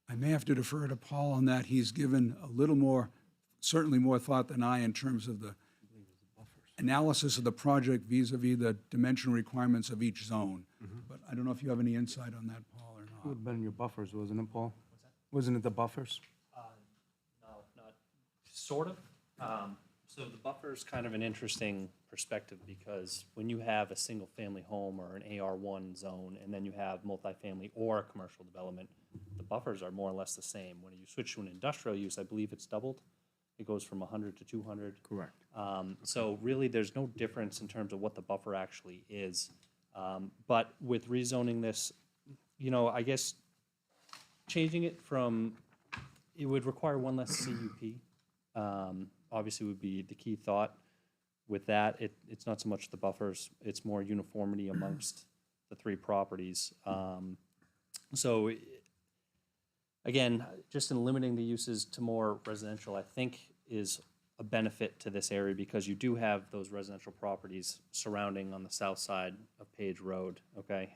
I may have to defer to Paul on that. He's given a little more, certainly more thought than I in terms of the analysis of the project vis-a-vis the dimensional requirements of each zone. But I don't know if you have any insight on that, Paul, or It not. would have been your buffers, wasn't it, Paul? Wasn't it the buffers? No, not, sort of. So the buffer is kind of an interesting perspective because when you have a single-family home or an AR1 zone, and then you have multifamily or a commercial development, the buffers are more or less the same. When you switch to an industrial use, I believe it's doubled. It goes from 100 to 200. Correct. So really, there's no difference in terms of what the buffer actually is. But with rezoning this, I guess changing it from, it would require one less CUP. Obviously would be the key thought. With that, it's not so much the buffers, it's more uniformity amongst the three properties. So again, just in limiting the uses to more residential, I think is a benefit to this area because you do have those residential properties surrounding on the south side of Page Road, okay?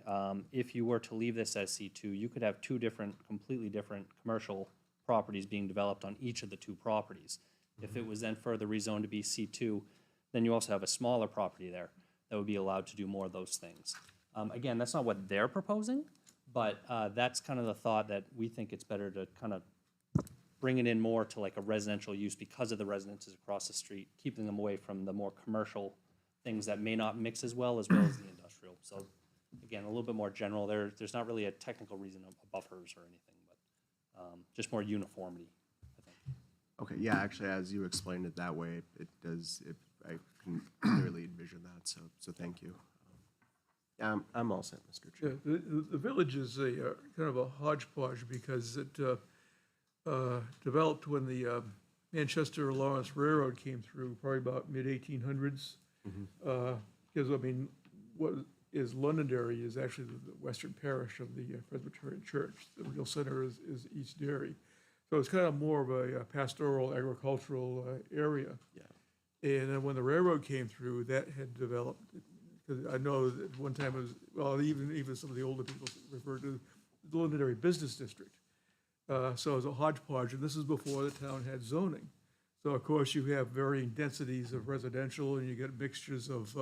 If you were to leave this as C2, you could have two completely different commercial properties being developed on each of the two properties. If it was then further rezoned to be C2, then you also have a smaller property there that would be allowed to do more of those things. Again, that's not what they're proposing, but that's kind of the thought that we think it's better to kind of bring it in more to like a residential use because of the residences across the street, keeping them away from the more commercial things that may not mix as well as the industrial. So again, a little bit more general. There's not really a technical reason of buffers or anything, but just more uniformity, I think. Okay, yeah, actually, as you explained it that way, I can clearly envision that, so thank you. I'm all set, Mr. Chair. Yeah, the village is a kind of a hodgepodge because it developed when the Manchester Lawrence Railroad came through, probably about mid-1800s. Because, what is Londonderry is actually the western parish of the Presbyterian Church. The real center is East Derry. So it's kind of more of a pastoral, agricultural area. Yeah. And then when the railroad came through, that had developed, because I know that one time it was, well, even some of the older people referred to the Londonderry Business District. So it was a hodgepodge, and this is before the town had zoning. So of course you have varying densities of residential, and you get mixtures of,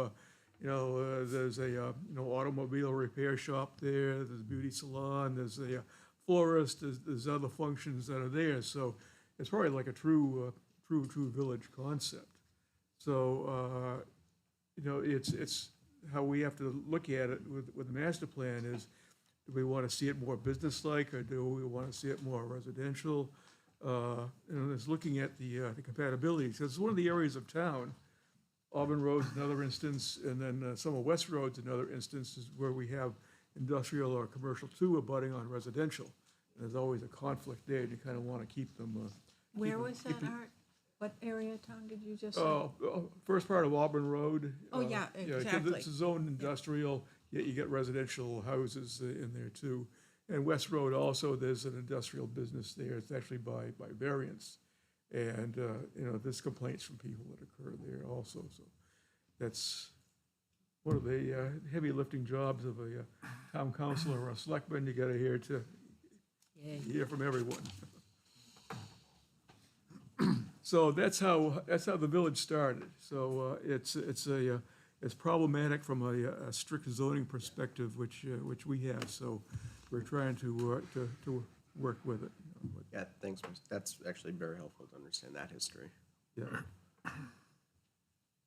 there's a automobile repair shop there, there's a beauty salon, there's a florist, there's other functions that are there. So it's probably like a true village concept. So it's how we have to look at it with the master plan is, do we want to see it more business-like, or do we want to see it more residential? It's looking at the compatibility. So it's one of the areas of town. Auburn Road's another instance, and then some of West Road's another instance is where we have industrial or commercial too abutting on residential. And there's always a conflict there, and you kind of want to keep them. Where was that, Art? What area of town did you just say? First part of Auburn Road. Oh, yeah, 'cause exactly. it's a zoned industrial, yet you get residential houses in there too. And West Road also, there's an industrial business there. It's actually by variance. And, there's complaints from people that occur there also, so that's one of the heavy lifting jobs of a town councilor or a selectman. You gotta hear from everyone. So that's how the village started. So it's problematic from a strict zoning perspective, which we have. So we're trying to work with it. Yeah, thanks, that's actually very helpful to understand that history. Yeah.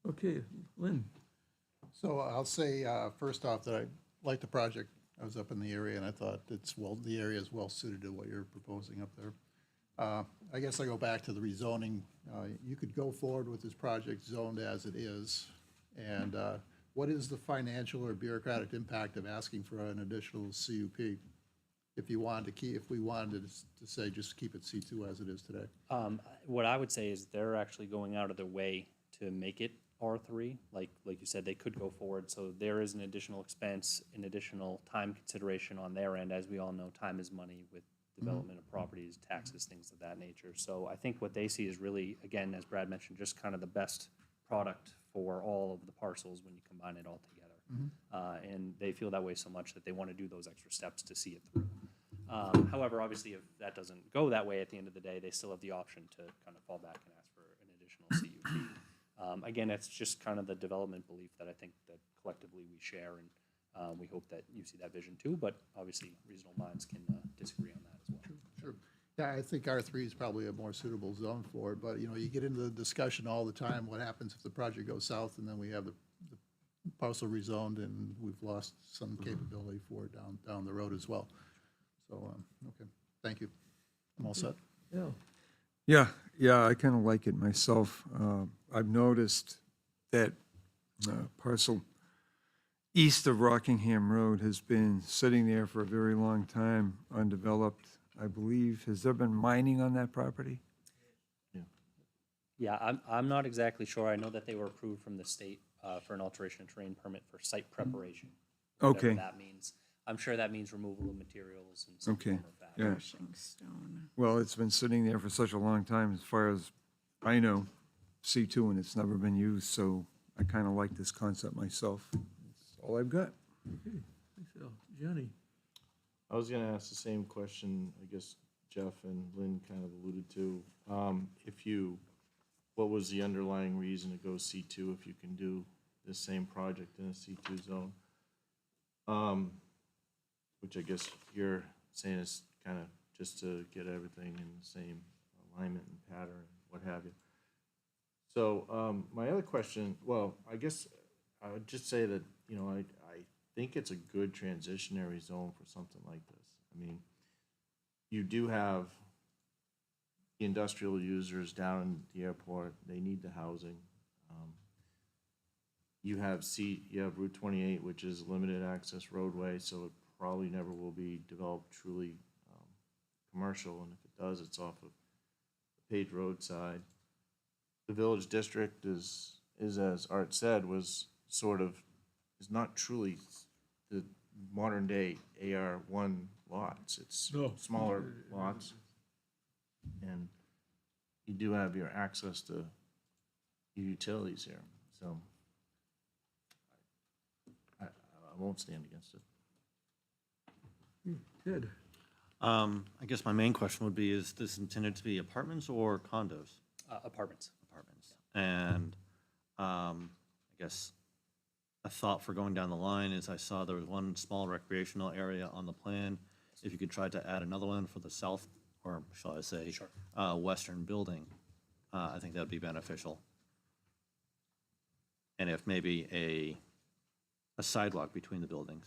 Okay, Lynn. So I'll say, first off, that I like the project. I was up in the area and I thought the area is well suited to what you're proposing up there. I guess I go back to the rezoning. You could go forward with this project zoned as it is. And what is the financial or bureaucratic impact of asking for an additional CUP? If we wanted to say, just keep it C2 as it is today. What I would say is they're actually going out of their way to make it R3. Like you said, they could go forward. So there is an additional expense, an additional time consideration on their end. As we all know, time is money with development of properties, taxes, things of that nature. So I think what they see is really, again, as Brad mentioned, just kind of the best product for all of the parcels when you combine it all together. And they feel that way so much that they want to do those extra steps to see it through. However, obviously, if that doesn't go that way at the end of the day, they still have the option to kind of fall back and ask for an additional CUP. Again, it's just kind of the development belief that I think that collectively we share, and we hope that you see that vision too, but obviously reasonable minds can disagree on that as well. Sure. Yeah, I think R3 is probably a more suitable zone for it, but, you get into the discussion all the time, what happens if the project goes south and then we have the parcel rezoned and we've lost some capability for it down the road as well. So, okay, thank you. I'm all set. Yeah. Yeah, I kind of like it myself. I've noticed that parcel east of Rockingham Road has been sitting there for a very long time, undeveloped, I believe. Has there been mining on that property? Yeah, I'm not exactly sure. I know that they were approved from the state for an alteration of terrain permit for site preparation. Whatever Okay. that means. I'm sure that means removal of materials and some Okay, form of that. yeah. Crushing stone. Well, it's been sitting there for such a long time, as far as I know, C2, and it's never been used, so I kind of like this concept myself. That's all I've got. Okay, thanks, Al. Jenny. I was gonna ask the same question, I guess Jeff and Lynn kind of alluded to. What was the underlying reason to go C2 if you can do the same project in a C2 zone? Which I guess you're saying is kind of just to get everything in the same alignment and pattern, what have you. So my other question, well, I guess I would just say that, I think it's a good transitionary zone for something like this. I mean, you do have the industrial users down in the airport, they need the housing. You have Route 28, which is a limited access roadway, so it probably never will be developed truly commercial, and if it does, it's off of the paved roadside. The village district is as Art said, is not truly the modern day AR1 lots. It's No. smaller lots. And you do have your access to your utilities here, so I won't stand against it. Ted. I guess my main question would be, is this intended to be apartments or condos? Apartments. Apartments. And I guess a thought for going down the line is I saw there was one small recreational area on the plan. If you could try to add another one for the south, or shall I say, western building, I think that'd be beneficial. And if maybe a sidewalk between the buildings.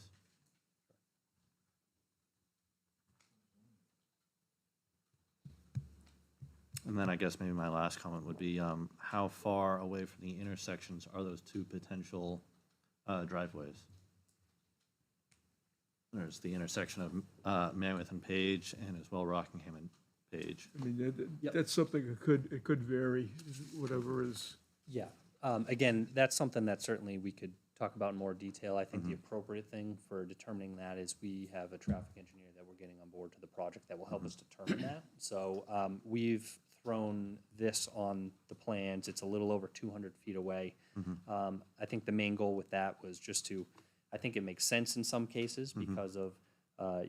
And then I guess maybe my last comment would be, how far away from the intersections are those two potential driveways? There's the intersection of Mammoth and Page, and as well Rockingham and Page. I mean, that's something it could vary, whatever is. Yeah. Again, that's something that certainly we could talk about in more detail. I think the appropriate thing for determining that is we have a traffic engineer that we're getting on board to the project that will help us determine that. So we've, thrown this on the plans. It's a little over 200 feet away. I think the main goal with that was just to, I think it makes sense in some cases because of,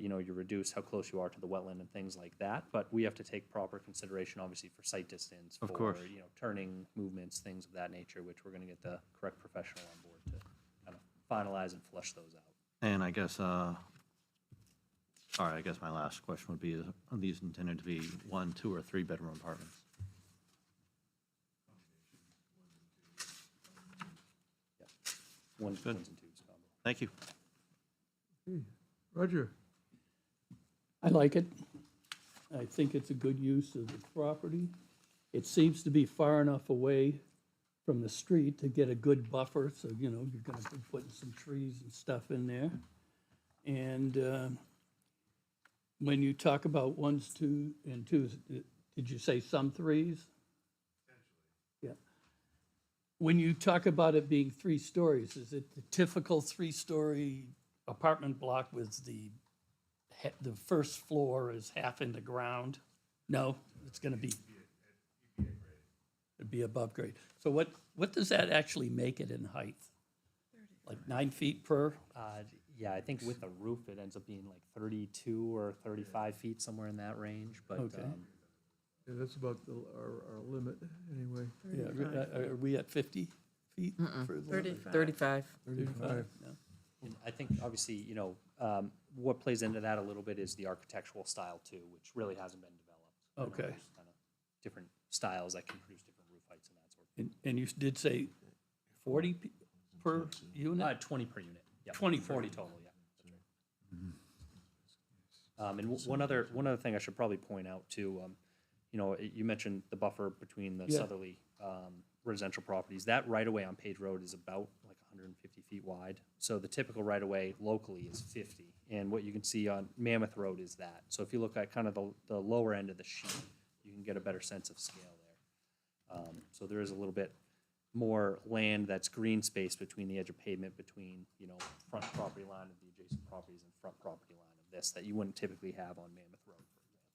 you know, you reduce how close you are to the wetland and things like that. But we have to take proper consideration, obviously, for sight distance, Of for, course. you know, turning movements, things of that nature, which we're going to get the correct professional on board to kind of finalize and flush those out. And I guess, sorry, I guess my last question would be, are these intended to be 1, 2, or 3-bedroom apartments? Ones and twos combo. Thank you. Roger? I like it. I think it's a good use of the property. It seems to be far enough away from the street to get a good buffer, so, you know, you're gonna be putting some trees and stuff in there. And when you talk about 1s, 2, and 2s, did you say some 3s? Yeah. When you talk about it being 3 stories, is it the typical 3-story apartment block with the first floor is half in the ground? No, it's gonna be. It'd be above grade. So what does that actually make it in height? Like 9 feet per? Yeah, I think with the roof, it ends up being like 32 or 35 feet, somewhere in that range, but, Okay. Yeah, that's about our limit, anyway. Yeah, are we at 50 feet? for the- 35. 35. 35. Yeah. and I think, obviously, you know, what plays into that a little bit is the architectural style too, which really hasn't been developed. You know, Okay. there's kind of different styles that can produce different roof heights and that sort of thing. And you did say 40 per unit? 20 per unit, yeah. 20 per 40 unit. total, yeah. That's right. And one other thing I should probably point out too, you know, you mentioned the buffer between the Yeah. southerly residential properties. That right-of-way on Page Road is about like 150 feet wide. So the typical right-of-way locally is 50. And what you can see on Mammoth Road is that. So if you look at kind of the lower end of the sheet, you can get a better sense of scale there. So there is a little bit more land that's green space between the edge of pavement, between, you know, front property line of the adjacent properties and front property line of this that you wouldn't typically have on Mammoth Road, for example.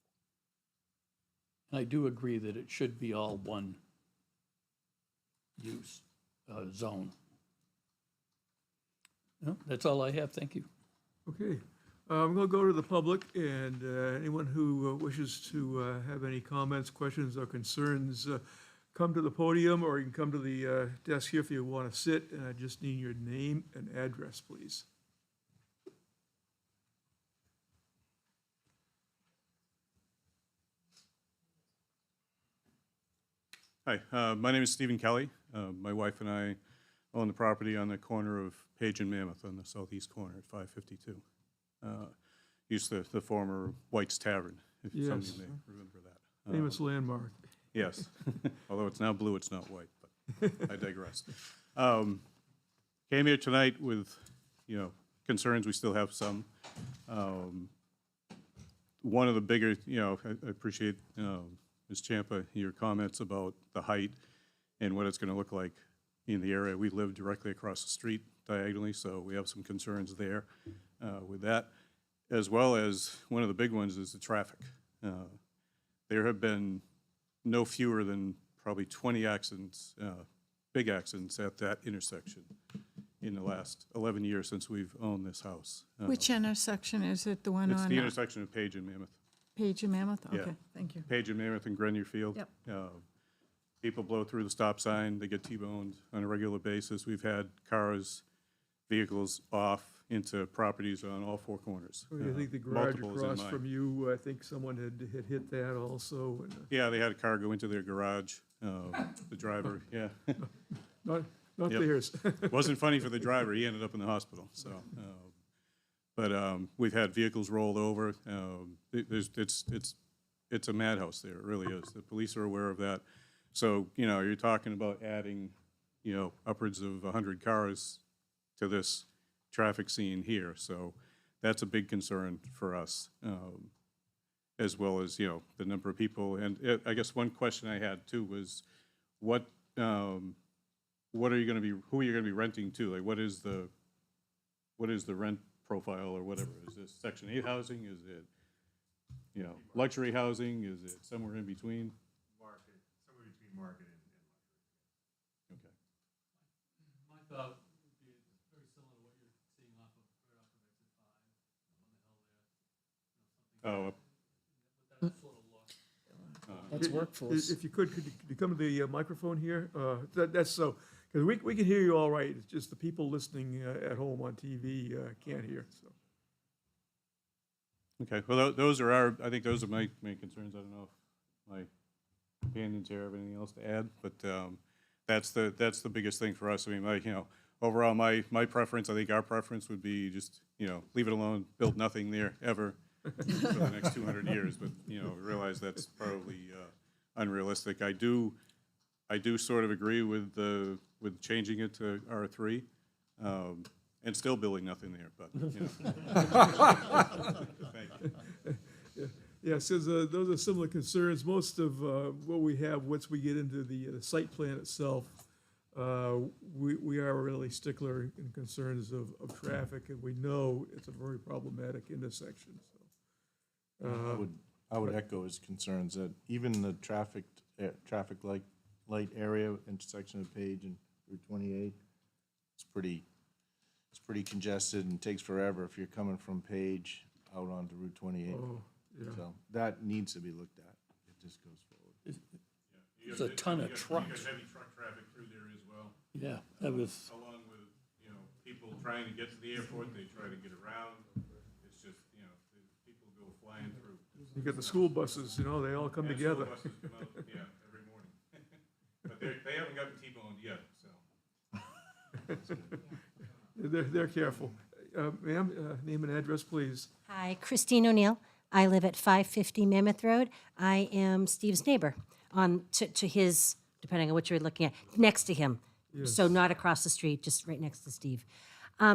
And I do agree that it should be all one use zone. No, that's all I have, thank you. Okay, I'm going to go to the public, and anyone who wishes to have any comments, questions, or concerns, come to the podium, or you can come to the desk here if you want to sit, and I just need your name and address, please. Hi, my name is Stephen Kelly. My wife and I own the property on the corner of Page and Mammoth on the southeast corner at 552. Used the former White's Tavern, if some of Yes. you may remember that. Famous landmark. Yes, although it's now blue, it's not white, but I digress. Came here tonight with, you know, concerns, we still have some. One of the bigger, you know, I appreciate, Ms. Champa, your comments about the height and what it's gonna look like in the area. We live directly across the street diagonally, so we have some concerns there with that. As well as, one of the big ones is the traffic. There have been no fewer than probably 20 accidents, big accidents at that intersection in the last 11 years since we've owned this house. Which intersection is it, the one It's on the intersection of Page and Mammoth. Page and Mammoth? Yeah. Okay, thank you. Page and Mammoth and Grenier Field. Yep. People blow through the stop sign, they get T-boned on a regular basis. We've had cars, vehicles off into properties on all 4 corners. I think the garage multiples in across mine. from you, I think someone had hit that also, and, Yeah, they had a car go into their garage, the driver, yeah. not Yep. theirs. Wasn't funny for the driver, he ended up in the hospital, so. But we've had vehicles rolled over, it's a madhouse there, it really is. The police are aware of that. So, you know, you're talking about adding, you know, upwards of 100 cars to this traffic scene here, so that's a big concern for us, as well as, you know, the number of people. And I guess one question I had too was, what are you gonna be, who are you gonna be renting to? Like, what is the rent profile or whatever? Is this Section 8 housing? Is it, you know, luxury housing? Is it somewhere in between? Mark, Market and Okay. My thought would be very similar to what you're seeing off of, right off of exit 5 on the hill there. Oh, That sort of look. That's workforce. If you could you come to the microphone here? That's so, because we can hear you all right. It's just the people listening at home on TV can't hear, so. okay. Well, those are I think those are my main concerns. I don't know if my companions here have anything else to add, but that's the biggest thing for us. I mean, overall, my preference, I think our preference would be just, leave it alone, build nothing there ever for the next 200 years, but, realize that's probably unrealistic. I do sort of agree with changing it to R3, and still building nothing there, but, Thank you. Yeah, so those are similar concerns. Most of what we have, once we get into the site plan itself, we are really stickler in concerns of traffic, and we know it's a very problematic intersection, so. I would echo his concerns that even the traffic light area intersection of Page and Route 28, it's pretty congested and takes forever if you're coming from Page out onto Route 28. Oh, yeah. So that needs to be looked at. It just goes forward. There's a ton of trucks. You got heavy truck traffic through there as well. Yeah, that was, Along with, people trying to get to the airport, they try to get around. It's just, people go flying through. You got the school buses, they all come And together. School buses come out, every morning. But they haven't gotten T-boned yet, so. They're careful. Ma'am, name and address, please. Hi, Christine O'Neill. I live at 550 Mammoth Road. I am Steve's neighbor to his, depending on what you're looking at, next to him. So not across the street, just right next to Steve.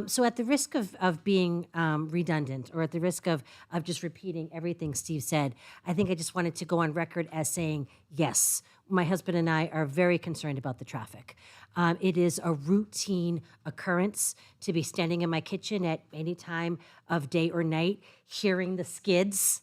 So at the risk of being redundant, or at the risk of just repeating everything Steve said, I think I just wanted to go on record as saying, yes, my husband and I are very concerned about the traffic. It is a routine occurrence to be standing in my kitchen at any time of day or night, hearing the skids,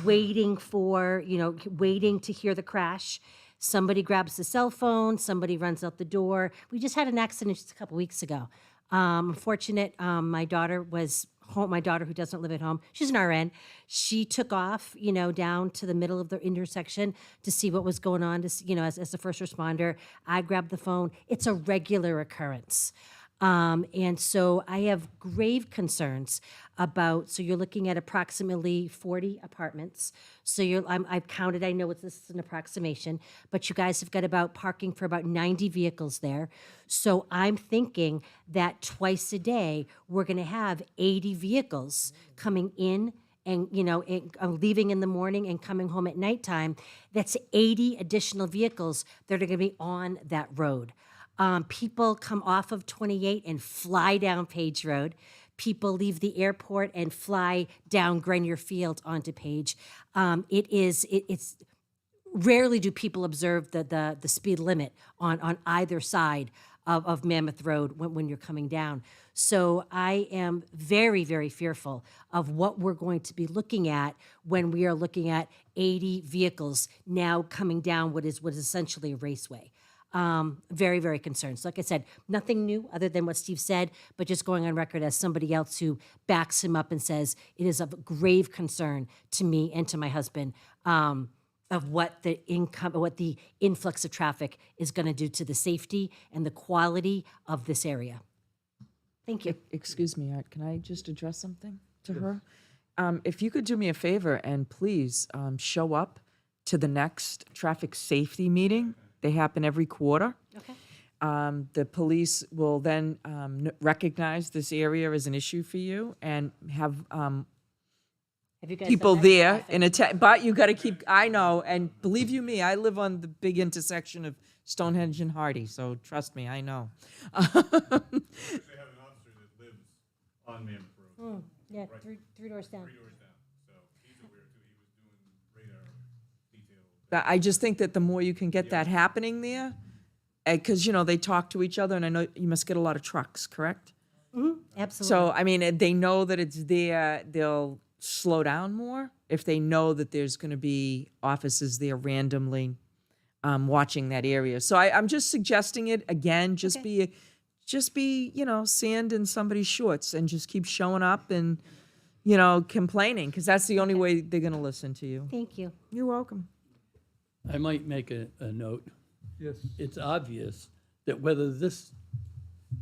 waiting to hear the crash. Somebody grabs the cell phone, somebody runs out the door. We just had an accident just a couple weeks ago. I'm fortunate, my daughter was home, my daughter who doesn't live at home, she's an RN. She took off, down to the middle of the intersection to see what was going on, as a first responder. I grabbed the phone. It's a regular occurrence. And so I have grave concerns about, so you're looking at approximately 40 apartments. So I've counted, I know this is an approximation, but you guys have got about parking for about 90 vehicles there. So I'm thinking that twice a day, we're gonna have 80 vehicles coming in and, leaving in the morning and coming home at nighttime. That's 80 additional vehicles that are gonna be on that road. People come off of 28 and fly down Page Road. People leave the airport and fly down Grenier Field onto Page. It's rarely do people observe the speed limit on either side of Mammoth Road when you're coming down. So I am very, very fearful of what we're going to be looking at when we are looking at 80 vehicles now coming down what is essentially a raceway. Very, very concerned. So like I said, nothing new other than what Steve said, but just going on record as somebody else who backs him up and says it is of grave concern to me and to my husband of what the influx of traffic is going to do to the safety and the quality of this area. Thank you. Excuse me, Art, can I just address something to her? If you could do me a favor and please show up to the next traffic safety meeting. They happen every quarter. Okay. The police will then recognize this area as an issue for you and have Have you guys people done that? there in a but you got to keep. I know, and believe you me, I live on the big intersection of Stonehenge and Hardy, so trust me, I know. They have an officer that lives on Mammoth Road. Yeah, three doors down. 3 doors down, so he's aware too. He was doing radar detail. But I just think that the more you can get that happening there, because they talk to each other, and I know you must get a lot of trucks, correct? Absolutely. So I mean, they know that it's there. They'll slow down more if they know that there's going to be officers there randomly. watching that area. So I'm just suggesting it again, just be, sand in somebody's shorts and just keep showing up and, complaining, because that's the only way they're going to listen to you. Thank you. You're welcome. I might make a note. Yes. It's obvious that whether this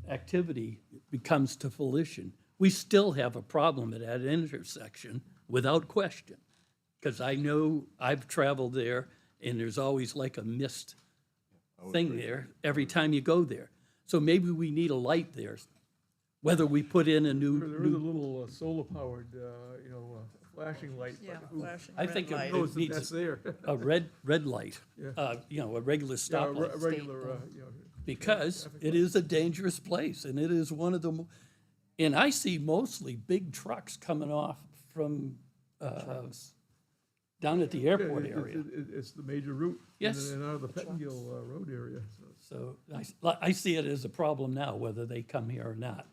activity becomes to fruition, we still have a problem at that intersection without question. Because I know I've traveled there and there's always like a mist thing there every time you go there. So maybe we need a light there, whether we put in a new. There is a little solar-powered, flashing light. Yeah, but who flashing I red think light. it knows that needs that's there? a red light, Yeah. a regular Yeah, stoplight. a regular, Because it is a dangerous place, and it is one of the, and I see mostly big trucks coming off from, down at the airport Yeah, area. It's the major route. Yes. And out of the Pettingill Road area, so. So I see it as a problem now, whether they come here or not,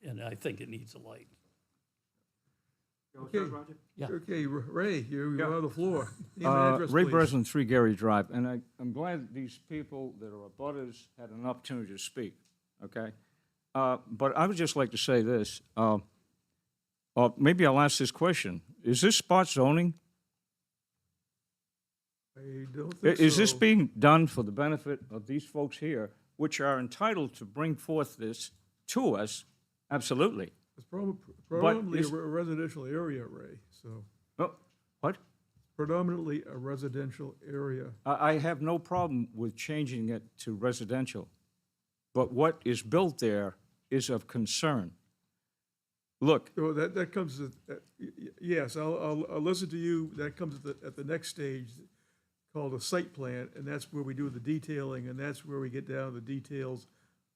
and I think it needs a light. Okay, Yeah. okay, Ray, you have the floor. Name and address, Ray please. Breslin, 3 Gary Drive, and I'm glad these people that are abutters had an opportunity to speak, okay? But I would just like to say this, maybe I'll ask this question. Is this spot zoning? I don't think Is this so. being done for the benefit of these folks here, which are entitled to bring forth this to us? Absolutely. It's predominantly is- a residential area, Ray, so. Oh, what? Predominantly a residential area. I have no problem with changing it to residential, but what is built there is of concern. Look, So that comes, yes, I'll listen to you. That comes at the next stage called a site plan, and that's where we do the detailing, and that's where we get down to the details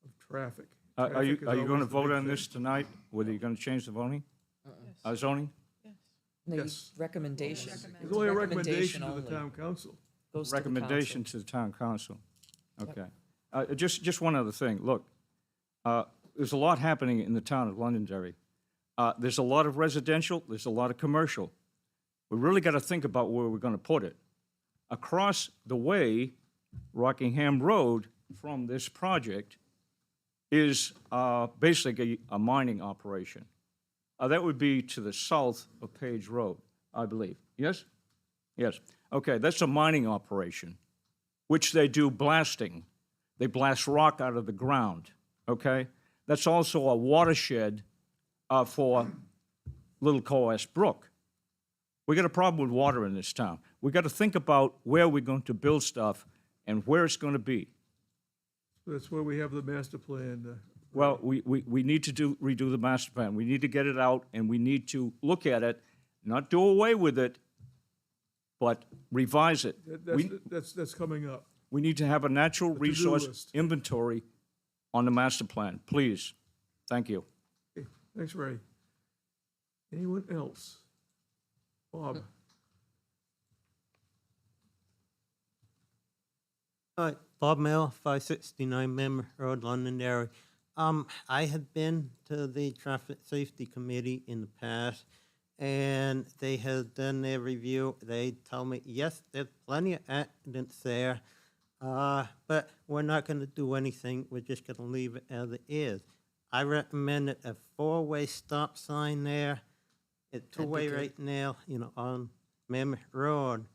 of traffic. are you Traffic is going to always the vote big on thing. this tonight, whether you're going to change the zoning? Zoning? The Yes. recommendation. There's only a recommendation to the only. town council. Goes to the Recommendation council. to the town council. Okay. Just one other thing. Look, there's a lot happening in the town of Londonderry. There's a lot of residential, there's a lot of commercial. We really got to think about where we're going to put it. Across the way, Rockingham Road from this project is basically a mining operation. That would be to the south of Page Road, I believe. Yes? Yes. Okay, that's a mining operation, which they do blasting. They blast rock out of the ground, okay? That's also a watershed for Little Coas Brook. We got a problem with water in this town. We got to think about where we're going to build stuff and where it's going to be. That's where we have the master plan. Well, we need to redo the master plan. We need to get it out, and we need to look at it, not do away with it, but revise it. That's coming up. We need to have a natural to-do resource list. inventory on the master plan, please. Thank you. Okay, thanks, Ray. Anyone else? Bob? Hi, Bob Mill, 569 Member Road, Londonderry. I have been to the Traffic Safety Committee in the past, and they have done their review. They tell me, yes, there's plenty of accidents there, but we're not going to do anything. We're just going to leave it as it is. I recommended a 4-way stop sign there, a 2-way right now, on Mammoth Road,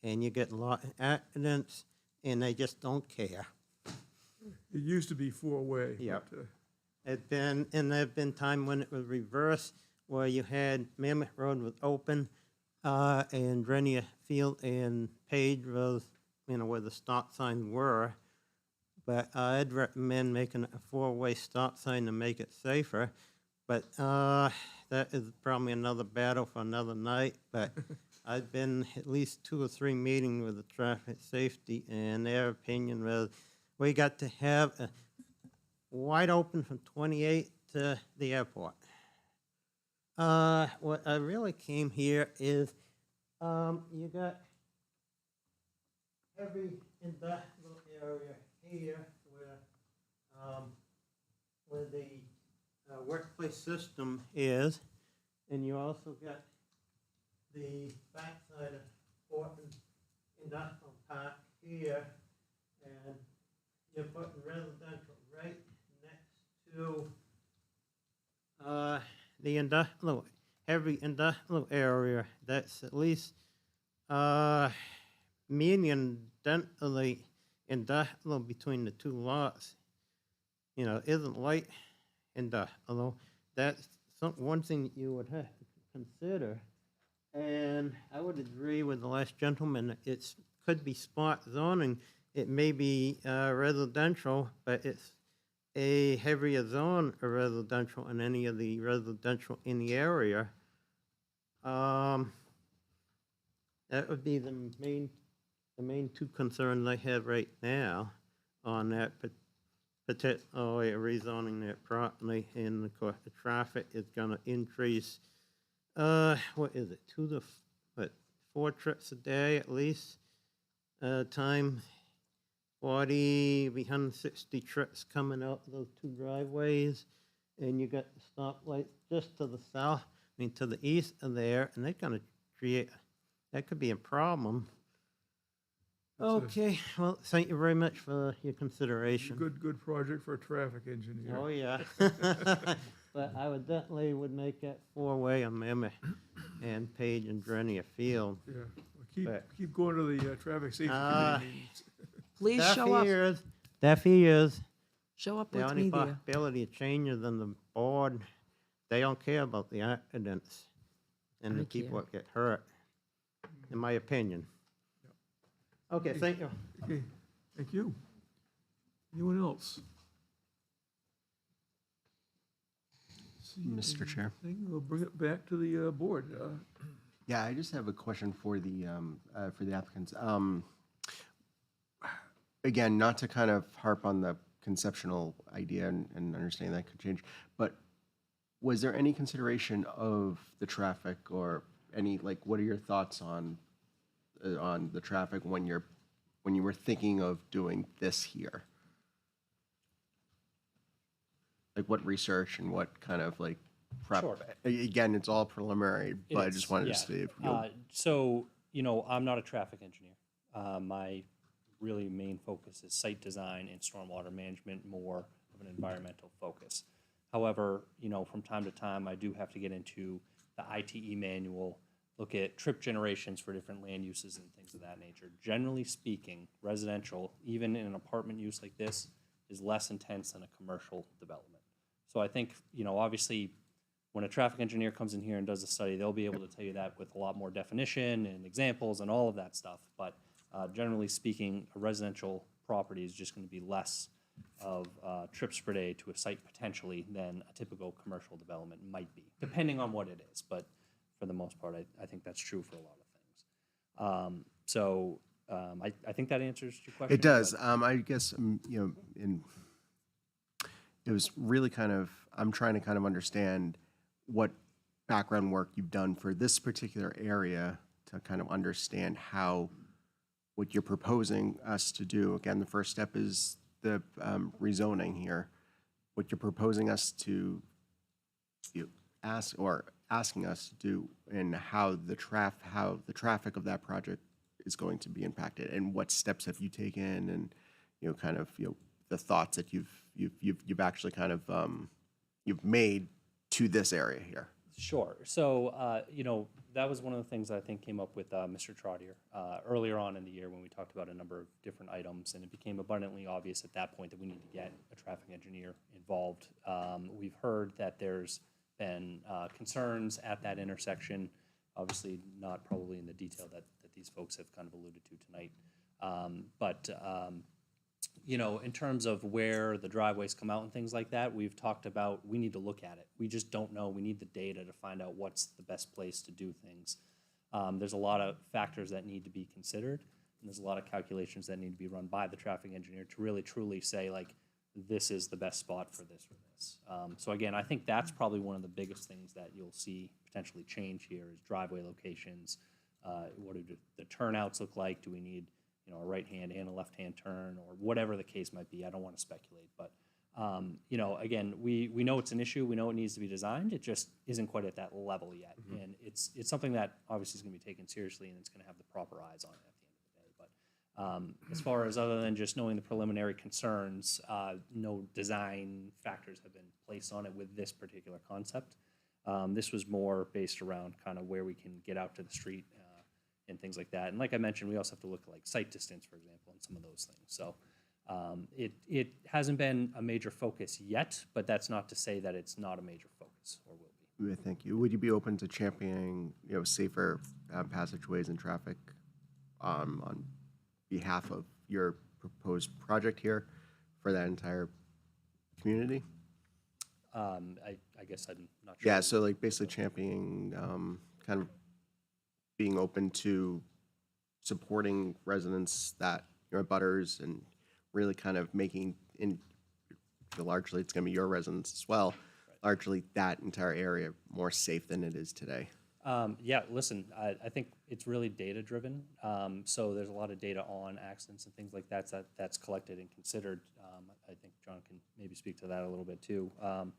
and you get a lot of accidents, and they just don't care. It used to be 4-way. Yep. but, There've been time when it was reversed, where you had Mammoth Road was open, and Grenier Field and Page was, where the stop signs were. But I'd recommend making a 4-way stop sign to make it safer. But that is probably another battle for another night. But I've been at least 2 or 3 meetings with the traffic safety, and their opinion was we got to have a wide open from 28 to the airport. What I really came here is you got heavy industrial area here where the workplace system is, and you also got the backside of Portland Industrial Park here, And you're putting residential right next to the industrial, heavy industrial area that's at least median densely industrial between the two lots. You know, isn't light industrial. That's one thing that you would have to consider. And I would agree with the last gentleman, that it's, could be spot zoning. It may be residential, but it's a heavier zone of residential in any of the residential in the area. That would be the main two concerns I have right now on that, particularly rezoning that properly. And of course, the traffic is gonna increase, what is it, 4 trips a day at least, time 40, 160 trips coming out of those two driveways, and you got the stoplight just to the south, to the east of there, and they're gonna create, that could be a problem. Okay, well, thank you very much for your consideration. Good project for a traffic engineer. Oh, yeah. But I would definitely make that 4-way on Mammoth and Page and Drenia Field. Yeah, well, keep going to the traffic safety committee meetings. Please show up. Deaf ears. Show up The with only me there. possibility of changes in the board, they don't care about the accidents and the I people care. that get hurt, in my opinion. Okay, thank you. Okay, thank you. Anyone else? See Mr. Chair. anything? We'll bring it back to the board. Yeah, I just have a question for the applicants. Again, not to kind of harp on the conceptual idea and understanding that could change, but was there any consideration of the traffic or any, like, what are your thoughts on the traffic when you were thinking of doing this here? Like, what research and what kind of, like, prep? Sure. Again, it's all preliminary, It but I is, just wanted yeah. to see if you'll So, you know, I'm not a traffic engineer. My really main focus is site design and stormwater management, more of an environmental focus. However, you know, from time to time, I do have to get into the ITE manual, look at trip generations for different land uses and things of that nature. Generally speaking, residential, even in an apartment use like this, is less intense than a commercial development. So I think, you know, obviously, when a traffic engineer comes in here and does a study, they'll be able to tell you that with a lot more definition and examples and all of that stuff. But generally speaking, a residential property is just going to be less of trips per day to a site potentially than a typical commercial development might be, depending on what it is. But for the most part, I think that's true for a lot of things. I think that answers your question. It does. but- I guess, you know, it was really kind of, I'm trying to kind of understand what background work you've done for this particular area to kind of understand how, what you're proposing us to do. Again, the first step is the rezoning here. What you're proposing us to asking us to do, and how the traffic of that project is going to be impacted, and what steps have you taken, and, you know, kind of, you know, the thoughts that you've actually kind of you've made to this area here. Sure. So, you know, that was one of the things that I think came up with Mr. Trottier earlier on in the year when we talked about a number of different items, and it became abundantly obvious at that point that we need to get a traffic engineer involved. We've heard that there's been concerns at that intersection, obviously not probably in the detail that these folks have kind of alluded to tonight. You know, in terms of where the driveways come out and things like that, we've talked about, we need to look at it. We just don't know. We need the data to find out what's the best place to do things. There's a lot of factors that need to be considered, and there's a lot of calculations that need to be run by the traffic engineer to really truly say, like, this is the best spot for this or this. So again, I think that's probably one of the biggest things that you'll see potentially change here is driveway locations. What do the turnouts look like? Do we need, you know, a right-hand and a left-hand turn, or whatever the case might be? I don't want to speculate, but you know, again, we know it's an issue. We know it needs to be designed. It just isn't quite at that level yet, and it's something that obviously is going to be taken seriously, and it's going to have the proper eyes on it at the end of the day. As far as other than just knowing the preliminary concerns, no design factors have been placed on it with this particular concept. This was more based around kind of where we can get out to the street and things like that. And like I mentioned, we also have to look at like site distance, for example, and some of those things. So it hasn't been a major focus yet, but that's not to say that it's not a major focus or will be. Yeah, thank you. Would you be open to championing, safer passageways and traffic on behalf of your proposed project here for that entire community? I guess I'm not sure. Yeah, so like basically championing, kind of being open to supporting residents that, butters, and really kind of making, largely it's going to be your residents as well, largely that entire area more safe than it is today. Yeah, listen, I think it's really data-driven. So there's a lot of data on accidents and things like that's collected and considered. I think John can maybe speak to that a little bit too.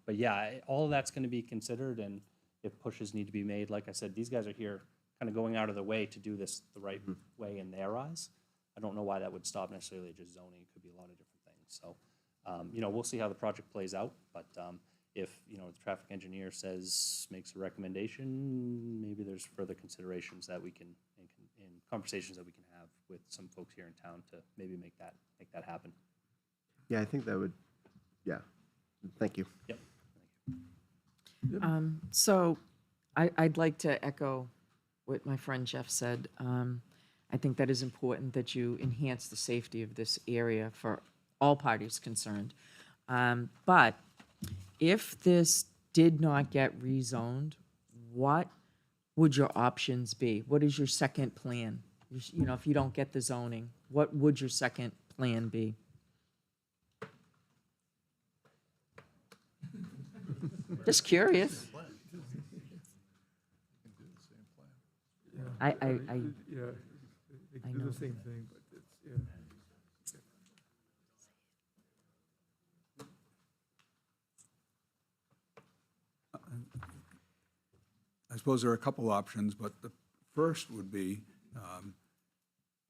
But yeah, all of that's going to be considered, and if pushes need to be made, like I said, these guys are here kind of going out of their way to do this the right way in their eyes. I don't know why that would stop necessarily at just zoning. It could be a lot of different things. So, we'll see how the project plays out, but if, the traffic engineer makes a recommendation, maybe there's further considerations that we can, and conversations that we can have with some folks here in town to maybe make that happen. Yeah, I think that would, yeah. Thank you. Yep. So I'd like to echo what my friend Jeff said. I think that is important that you enhance the safety of this area for all parties concerned. But if this did not get rezoned, what would your options be? What is your second plan? If you don't get the zoning, what would your second plan be? Just curious. I Yeah, they I can do know. the same thing, but it's, yeah. I suppose there are a couple options, but the first would be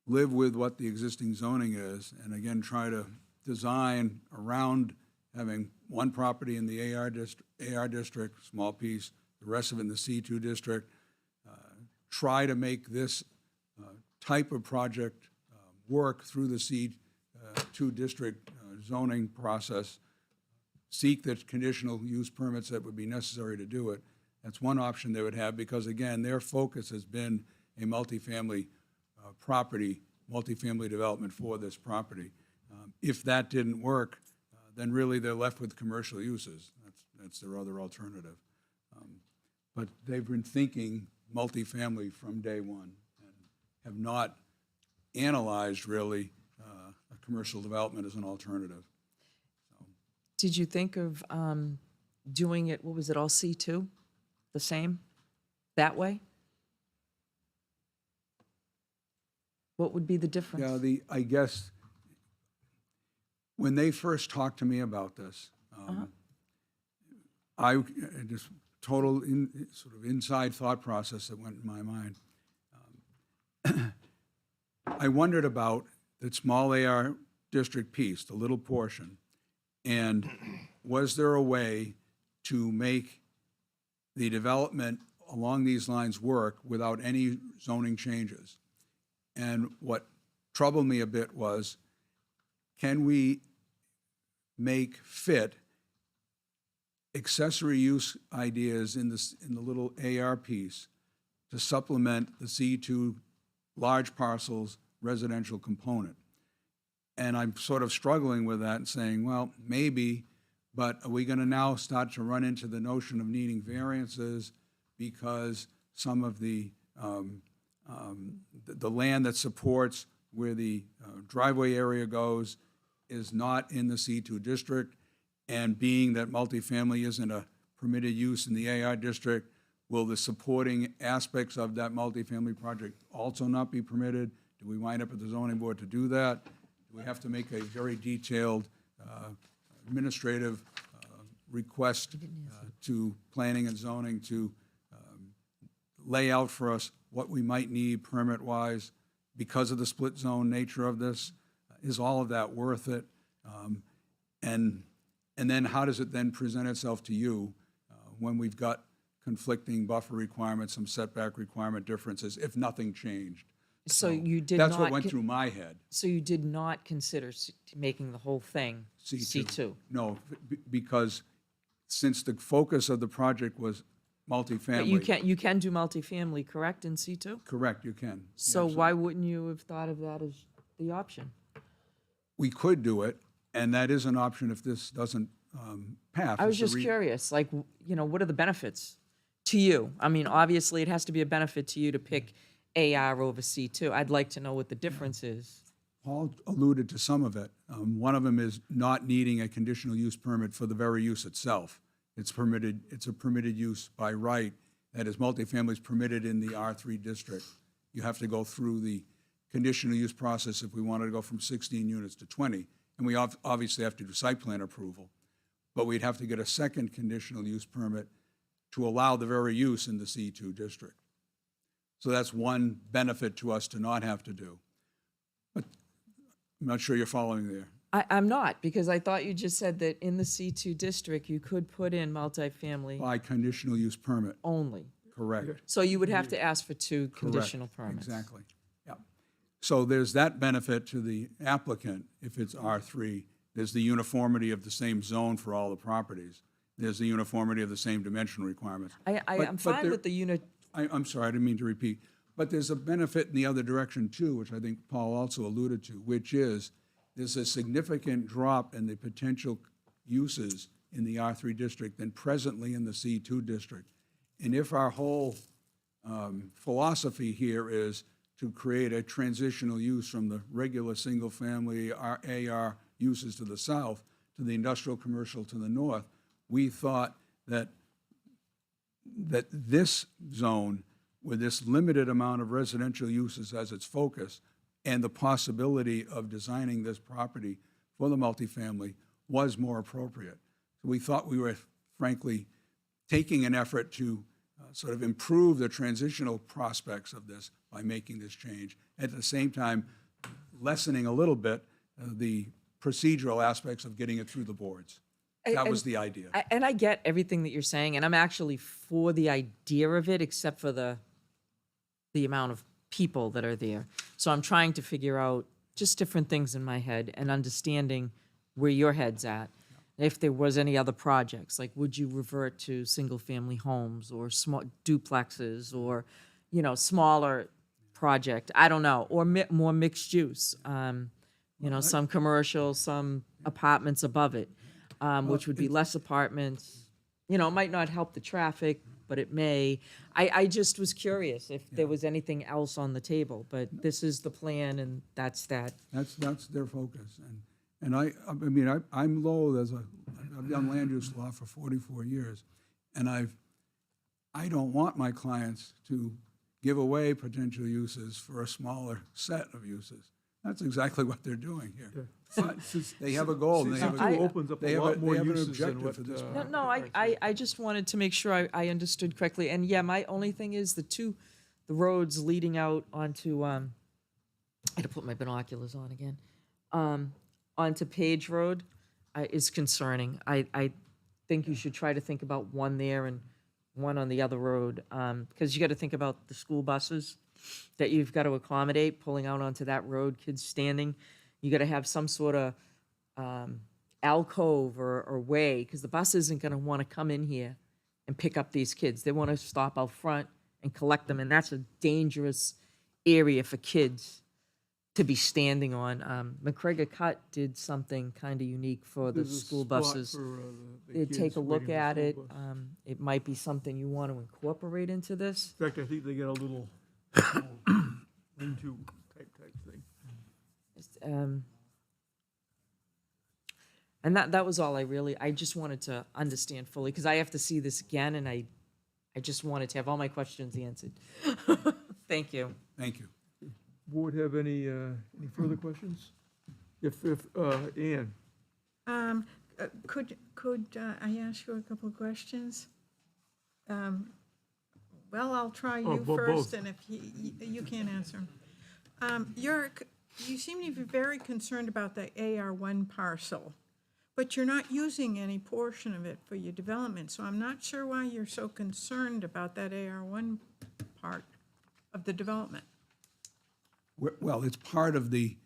live with what the existing zoning is, and again, try to design around having one property in the AR district, small piece, the rest of it in the C2 district. Try to make this type of project work through the C2 district zoning process. Seek the conditional use permits that would be necessary to do it. That's one option they would have, because again, their focus has been a multifamily property, multifamily development for this property. If that didn't work, then really they're left with commercial uses. That's their other alternative. But they've been thinking multifamily from day one and have not analyzed really a commercial development as an alternative. Did you think of doing it, what was it, all C2? The same? That way? What would be the difference? Yeah, I guess, when they first talked to me about this, I just total sort of inside thought process that went in my mind. I wondered about the small AR district piece, the little portion, and was there a way to make the development along these lines work without any zoning changes? And what troubled me a bit was, can we make fit accessory use ideas in the little AR piece to supplement the C2 large parcels residential component? And I'm sort of struggling with that and saying, well, maybe, but are we going to now start to run into the notion of needing variances because some of the land that supports where the driveway area goes is not in the C2 district, and being that multifamily isn't a permitted use in the AR district, will the supporting aspects of that multifamily project also not be permitted? Do we wind up at the zoning board to do that? Do we have to make a very detailed administrative request to planning and zoning to lay out for us what we might need permit-wise because of the split zone nature of this? Is all of that worth it? And then how does it then present itself to you when we've got conflicting buffer requirements, some setback requirement differences, if nothing changed? So you did That's not. what went through my head. So you did not consider making the whole thing C2? No, because since the focus of the project was multifamily. But you can do multifamily, correct, in C2? Correct, you can. So why wouldn't you have thought of that as the option? We could do it, and that is an option if this doesn't pass. I was It's a just curious, like, what are the benefits to you? I mean, obviously, it has to be a benefit to you to pick AR over C2. I'd like to know what the difference is. Paul alluded to some of it. One of them is not needing a conditional use permit for the very use itself. It's a permitted use by right. That is, multifamily is permitted in the R3 district. You have to go through the conditional use process if we wanted to go from 16 units to 20. And we obviously have to do site plan approval. But we'd have to get a second conditional use permit to allow the very use in the C2 district. So that's one benefit to us to not have to do. But I'm not sure you're following there. I'm not, because I thought you just said that in the C2 district, you could put in multifamily By conditional use permit, only. correct. So you would have to ask for two conditional Correct, permits. Exactly, yeah. So there's that benefit to the applicant if it's R3. There's the uniformity of the same zone for all the properties. There's the uniformity of the same dimensional requirements. I'm fine with the unit. I'm sorry, I didn't mean to repeat. But there's a benefit in the other direction too, which I think Paul also alluded to, which is there's a significant drop in the potential uses in the R3 district than presently in the C2 district. And if our whole philosophy here is to create a transitional use from the regular single-family AR uses to the south to the industrial commercial to the north, we thought that this zone, with this limited amount of residential uses as its focus, and the possibility of designing this property for the multifamily was more appropriate. So we thought we were, frankly, taking an effort to sort of improve the transitional prospects of this by making this change, at the same time lessening a little bit the procedural aspects of getting it through the boards. That was the idea. And I get everything that you're saying, and I'm actually for the idea of it, except for the amount of people that are there. So I'm trying to figure out just different things in my head and understanding where your head's at. If there was any other projects, like would you revert to single-family homes or small duplexes or, smaller project? I don't know, or more mixed use. Some commercial, some apartments above it, which would be less apartments. It might not help the traffic, but it may. I just was curious if there was anything else on the table, but this is the plan and that's that. That's their focus. And I'm loath I've done land use law for 44 years, and I don't want my clients to give away potential uses for a smaller set of uses. That's exactly what they're doing here. But they have a goal, and they have an objective for this. No, I just wanted to make sure I understood correctly. And yeah, my only thing is the roads leading out onto, I had to put my binoculars on again, onto Page Road is concerning. I think you should try to think about one there and one on the other road, because you got to think about the school buses that you've got to accommodate pulling out onto that road, kids standing. You got to have some sort of alcove or way, because the bus isn't going to want to come in here and pick up these kids. They want to stop out front and collect them, and that's a dangerous area for kids to be standing on. McCrager Cut did something kind of unique for the There's a school spot buses. for, the They'd kids take a look waiting at for the it. school bus. It might be something you want to incorporate into this. In fact, I think they get a little lean-to type thing. And that was all I just wanted to understand fully, because I have to see this again, and I just wanted to have all my questions answered. Thank you. Thank you. Board have any further questions? If Ann? Could I ask you a couple of questions? Well, I'll try you both. first, and if you can't answer 'em. You seem to be very concerned about the AR1 parcel, but you're not using any portion of it for your development, so I'm not sure why you're so concerned about that AR1 part of the development. Well, it's part of the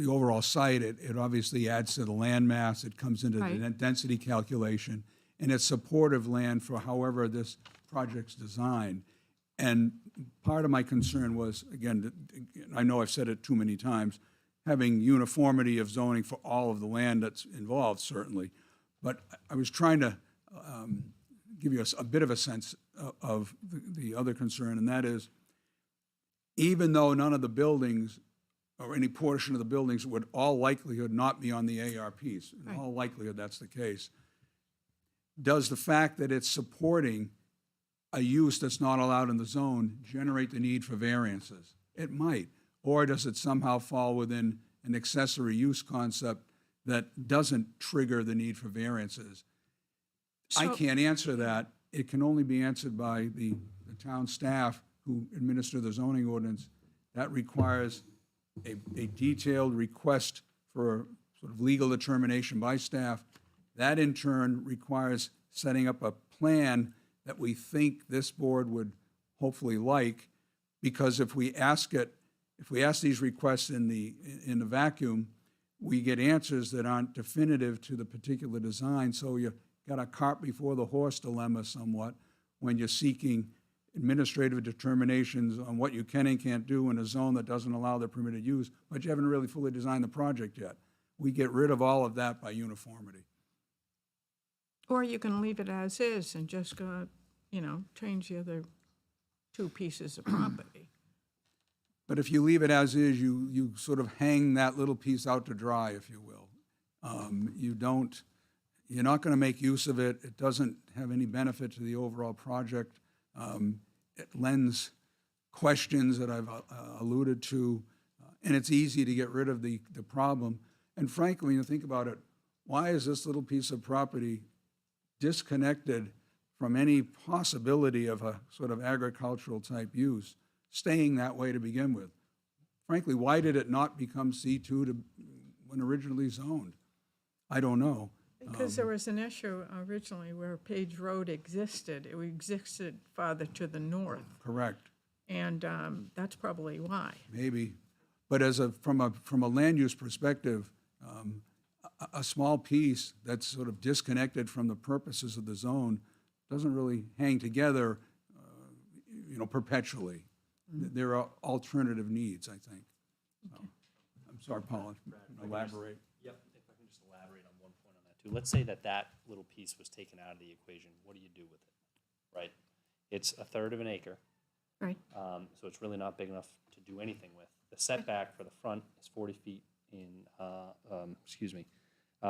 overall site. It obviously adds to the land mass. It comes into the Right. density calculation, and it's supportive land for however this project's designed. And part of my concern was, again, I know I've said it too many times, having uniformity of zoning for all of the land that's involved, certainly. But I was trying to give you a bit of a sense of the other concern, and that is, even though none of the buildings or any portion of the buildings would all likelihood not be on the ARPs, in all likelihood that's the case, does the fact that it's supporting a use that's not allowed in the zone generate the need for variances? It might. Or does it somehow fall within an accessory use concept that doesn't trigger the need for variances? I can't answer that. It can only be answered by the town staff who administer the zoning ordinance. That requires a detailed request for sort of legal determination by staff. That in turn requires setting up a plan that we think this board would hopefully like, because if we ask these requests in the vacuum, we get answers that aren't definitive to the particular design. So you got a cart before the horse dilemma somewhat when you're seeking administrative determinations on what you can and can't do in a zone that doesn't allow the permitted use, but you haven't really fully designed the project yet. We get rid of all of that by uniformity. Or you can leave it as is and just go, change the other two pieces of property. But if you leave it as is, you sort of hang that little piece out to dry, if you will. You're not going to make use of it. It doesn't have any benefit to the overall project. It lends questions that I've alluded to, and it's easy to get rid of the problem. And frankly, when you think about it, why is this little piece of property disconnected from any possibility of a sort of agricultural type use, staying that way to begin with? Frankly, why did it not become C2 when originally zoned? I don't know. Because there was an issue originally where Page Road existed. It existed farther to the north, Correct, and that's probably why. maybe. But from a land use perspective, a small piece that's sort of disconnected from the purposes of the zone doesn't really hang together, perpetually. There are alternative needs, I think. I'm sorry, Paul, elaborate. Yep, if I can just elaborate on one point on that too. Let's say that little piece was taken out of the equation. What do you do with it, right? It's a third of an acre. Right. So it's really not big enough to do anything with. The setback for the front is 40 feet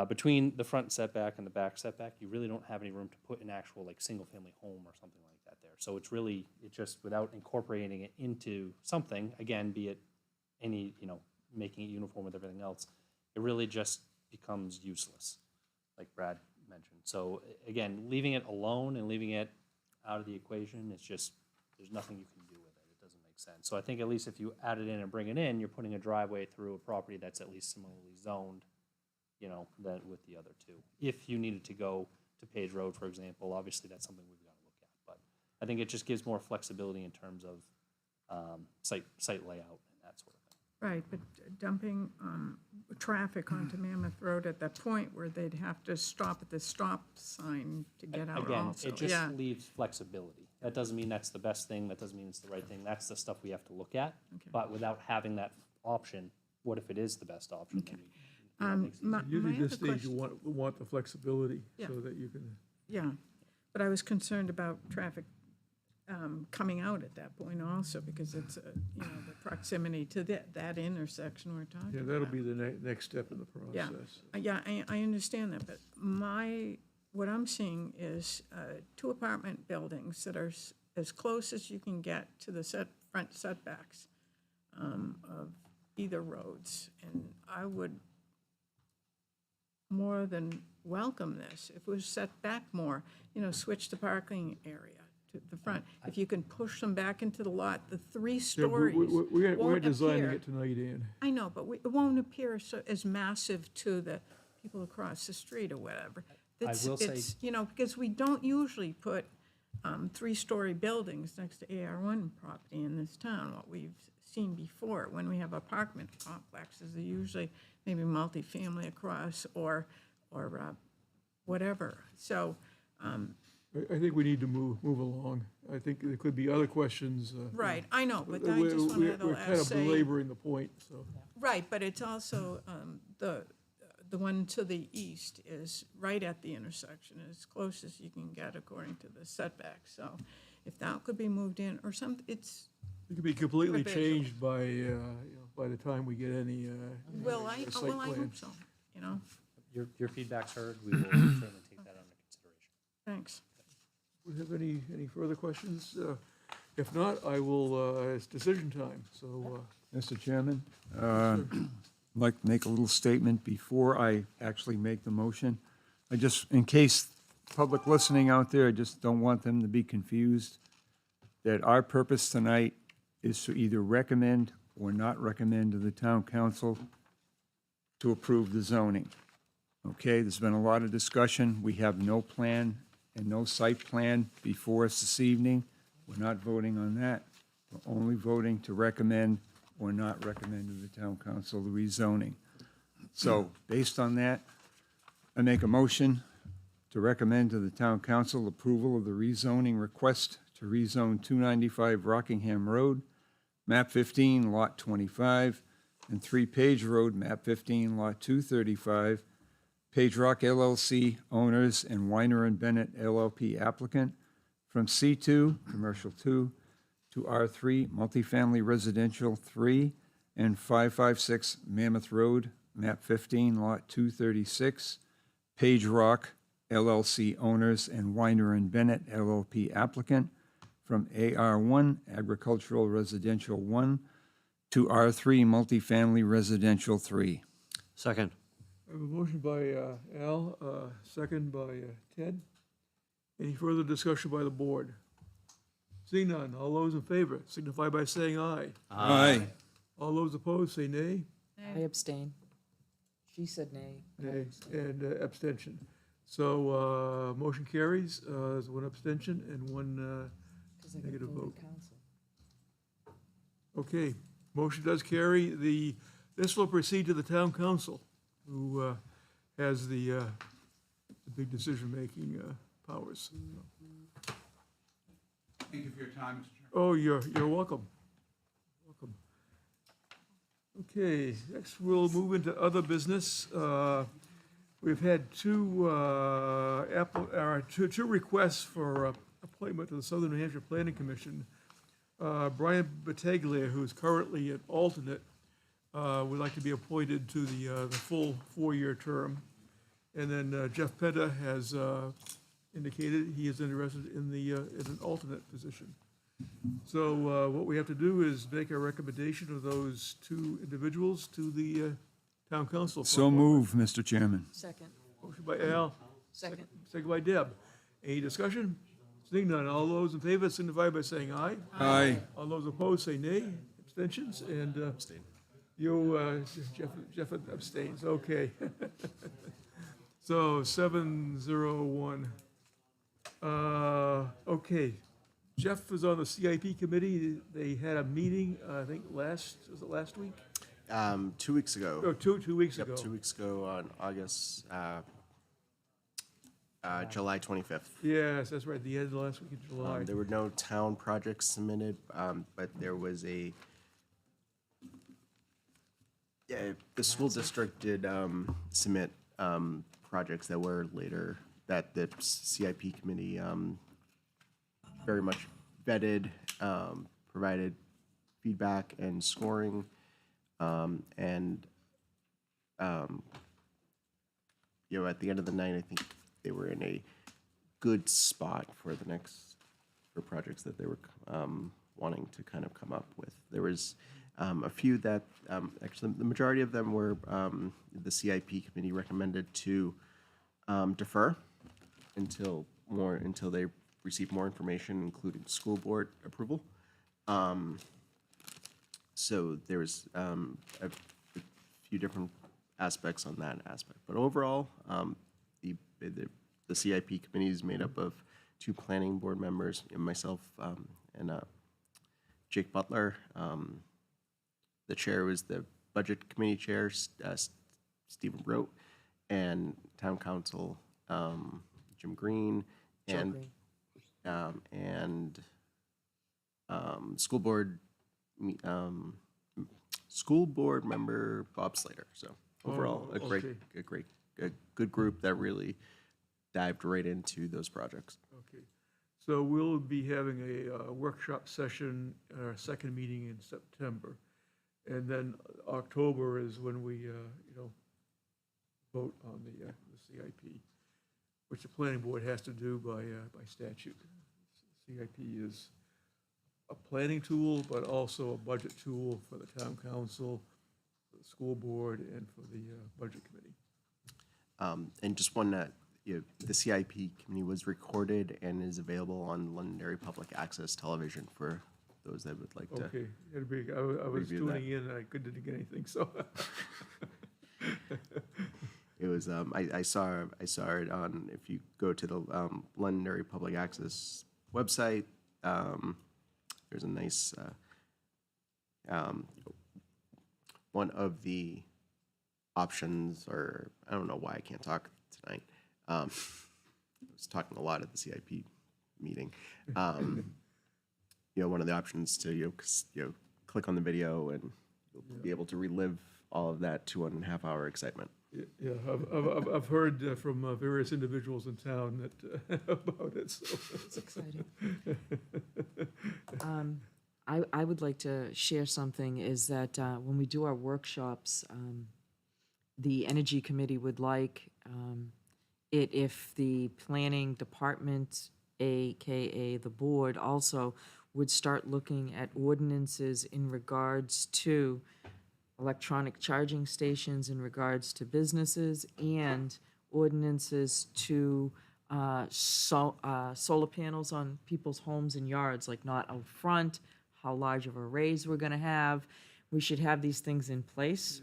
between the front setback and the back setback, you really don't have any room to put an actual single-family home or something like that there. So it's just without incorporating it into something, again, be it any, making it uniform with everything else, it really just becomes useless, like Brad mentioned. So again, leaving it alone and leaving it out of the equation, there's nothing you can do with it. It doesn't make sense. So I think at least if you add it in and bring it in, you're putting a driveway through a property that's at least similarly zoned, than with the other two. If you needed to go to Page Road, for example, obviously that's something we've got to look at. But I think it just gives more flexibility in terms of site layout and that sort of thing. Right, but dumping traffic onto Mammoth Road at that point where they'd have to stop at the stop sign to get out Again, also. it just leaves flexibility. That doesn't mean that's the best thing. That doesn't mean it's the right thing. That's the stuff we have to look at. Okay. But without having that option, what if it is the best option? Okay. Maybe Usually my at this other stage, you question- want the flexibility Yeah. so that you can, Yeah, but I was concerned about traffic coming out at that point also, because it's, the proximity to that intersection we're talking about. yeah, that'll be the next step in the Yeah, process. yeah, I understand that, but what I'm seeing is 2 apartment buildings that are as close as you can get to the front setbacks of either roads, and I would more than welcome this if it was set back more, switch the parking area to the front. If you can push them back into the lot, the three Yeah, stories we're won't designing appear. it tonight, Ann. I know, but it won't appear as massive to the people across the street or whatever. will say- It's, you know, because we don't usually put three-story buildings next to AR1 property in this town. What we've seen before, when we have apartment complexes, they're usually maybe multifamily across or whatever. So, I think we need to move along. I think there could be other questions. right, I know, but I We're- just want to have the We're kind last of say. belaboring the point, so. Right, but it's also, the one to the east is right at the intersection, as close as you can get according to the setback. So if that could be moved in, or some, it's, It could be completely Provisional. changed by the time we get any, well, I site plan. hope so, you know, Your feedback's heard. We will certainly take that under consideration. thanks. Do we have any further questions? If not, I will, it's decision time, so, Mr. Chairman, I'd like to make a little statement before I actually make the motion. I just, in case public listening out there, I just don't want them to be confused, that our purpose tonight is to either recommend or not recommend to the town council to approve the zoning. Okay, there's been a lot of discussion. We have no plan and no site plan before us this evening. We're not voting on that. We're only voting to recommend or not recommend to the town council the rezoning. So, based on that, I make a motion to recommend to the town council approval of the rezoning request to rezone 295 Rockingham Road, map 15, lot 25, and 3 Page Road, map 15, lot 235, Page Rock LLC owners and Weiner and Bennett LLP applicant, from C2, commercial 2, to R3, multifamily residential 3, and 556 Mammoth Road, map 15, lot 236, Page Rock LLC owners and Weiner and Bennett LLP applicant, from AR1, agricultural residential 1, to R3, multifamily residential 3. Second. I have a motion by Al, second by Ted. Any further discussion by the board? Seeing none, all those in favor signify by saying aye. Aye. All those opposed, say nay. I abstain. She said nay. Nay, and abstention. So, motion carries, there's one abstention and one negative vote. Okay, motion does carry. This will proceed to the town council, who has the big decision-making powers. Thank you for your time, Mr. Chairman. Oh, you're welcome. Welcome. Okay, next we'll move into other business. We've had two requests for appointment to the Southern New Hampshire Planning Commission. Brian Battaglia, who's currently an alternate, would like to be appointed to the full four-year term. And then Jeff Penta has indicated he is interested in an alternate position. So what we have to do is make a recommendation of those two individuals to the town council. So move, Mr. Chairman. Second. Motion by Al. Second. Second by Deb. Any discussion? Seeing none, all those in favor signify by saying aye. Aye. All those opposed say nay. Abstentions, and you, Jeff abstains, okay. So 701. Okay, Jeff was on the CIP committee. They had a meeting, I think was it last week? 2 weeks ago. Oh, two weeks ago. Yep, 2 weeks ago on August, July 25th. Yes, that's right, the end of last week in July. There were no town projects submitted, but there was the school district did submit projects that were later, that the CIP committee very much vetted, provided feedback and scoring, and at the end of the night, I think they were in a good spot for projects that they were wanting to kind of come up with. There was a few that, actually, the majority of them were, the CIP committee recommended to defer until they receive more information, including school board approval. So there was a few different aspects on that aspect. But overall, the CIP committee is made up of 2 planning board members, and myself and Jake Butler. The chair was the budget committee chair, Stephen Rote, and town council, Jim Green, Joe and Green. school board school board member Bob Slater. So overall, Oh, okay. a good group that really dived right into those projects. Okay. So we'll be having a workshop session, our second meeting in September. And then October is when we, vote on the CIP, which the planning board has to do by statute. CIP is a planning tool, but also a budget tool for the town council, for the school board, and for the budget committee. And just one, the CIP committee was recorded and is available on Londonderry Public Access Television for those that would like to. Okay, I was review that. tuning in, and I couldn't get anything, so. It was, I saw it on, if you go to the Londonderry Public Access website, there's a nice, one of the options, or I don't know why I can't talk tonight. I was talking a lot at the CIP meeting. One of the options to, click on the video and you'll be able to relive all of that 2.5 hour excitement. Yeah, I've heard from various individuals in town that, about it, so. It's exciting. I would like to share something, is that when we do our workshops, the Energy Committee would like it if the planning department, AKA the board, also would start looking at ordinances in regards to electronic charging stations, in regards to businesses, and ordinances to solar panels on people's homes and yards, like not out front, how large of arrays we're gonna have. We should have these things in place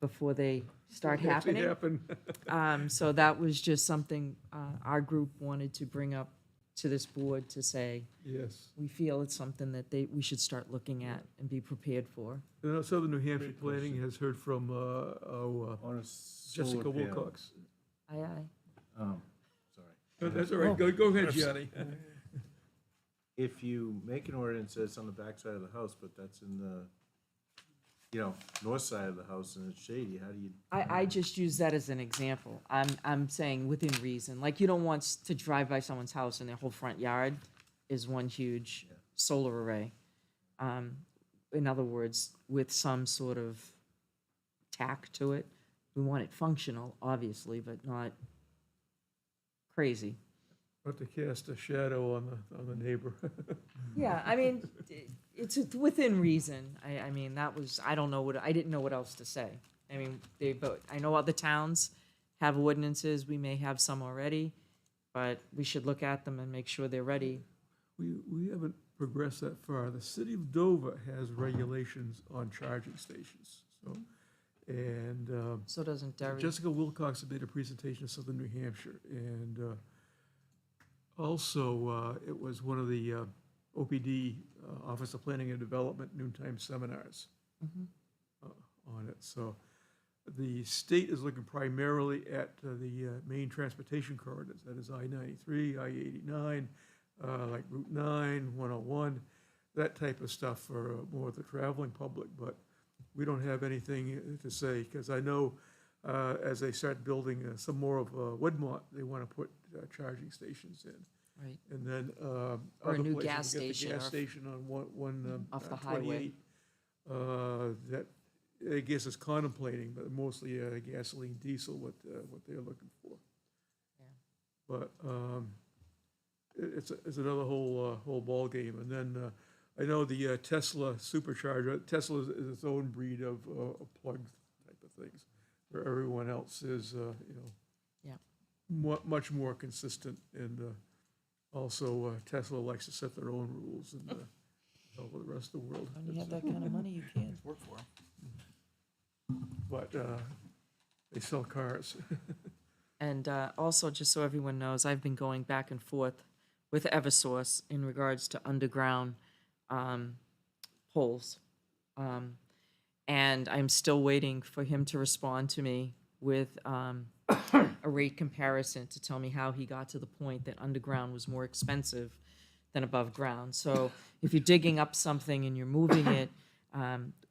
before they start Actually happening. happen. So that was just something our group wanted to bring up to this board to say, Yes. we feel it's something that we should start looking at and be prepared for. Southern New Hampshire Planning has heard from On a Jessica solar panel. Wilcox. Aye, aye. Oh, sorry. That's all right, go ahead, Gianni. If you make an ordinance that's on the back side of the house, but that's in the, north side of the house and it's shady, how do you? I just use that as an example. I'm saying within reason. Like, you don't want to drive by someone's house and their whole front yard is one huge solar array. In other words, with some sort of tack to it. We want it functional, obviously, but not crazy. Not to cast a shadow on the neighbor. Yeah, I mean, it's within reason. I mean, that was, I didn't know what else to say. I mean, but I know other towns have ordinances, we may have some already, but we should look at them and make sure they're ready. We haven't progressed that far. The city of Dover has regulations on charging stations, so, and. So doesn't Derry. Jessica Wilcox made a presentation to Southern New Hampshire, and also, it was one of the OPD, Office of Planning and Development, noontime seminars on it. So the state is looking primarily at the main transportation corridors, that is I-93, I-89, like Route 9, 101, that type of stuff for more of the traveling public, but we don't have anything to say, because I know as they start building some more of Woodmont, they want to put charging stations in. Right. And then Or a other new places, gas we get the station gas off- station on one off the highway. 28. That, I guess, is contemplating, but mostly gasoline, diesel, what they're looking for. But it's another whole ballgame. And then I know the Tesla supercharger, Tesla is its own breed of plug type of things, where everyone else is, Yeah. much more consistent and Also, Tesla likes to set their own rules and tell the rest of the world. When you have that kind of money, you can. Work for them. But they sell cars. And also, just so everyone knows, I've been going back and forth with Eversource in regards to underground poles. And I'm still waiting for him to respond to me with a rate comparison to tell me how he got to the point that underground was more expensive than above ground. So if you're digging up something and you're moving it,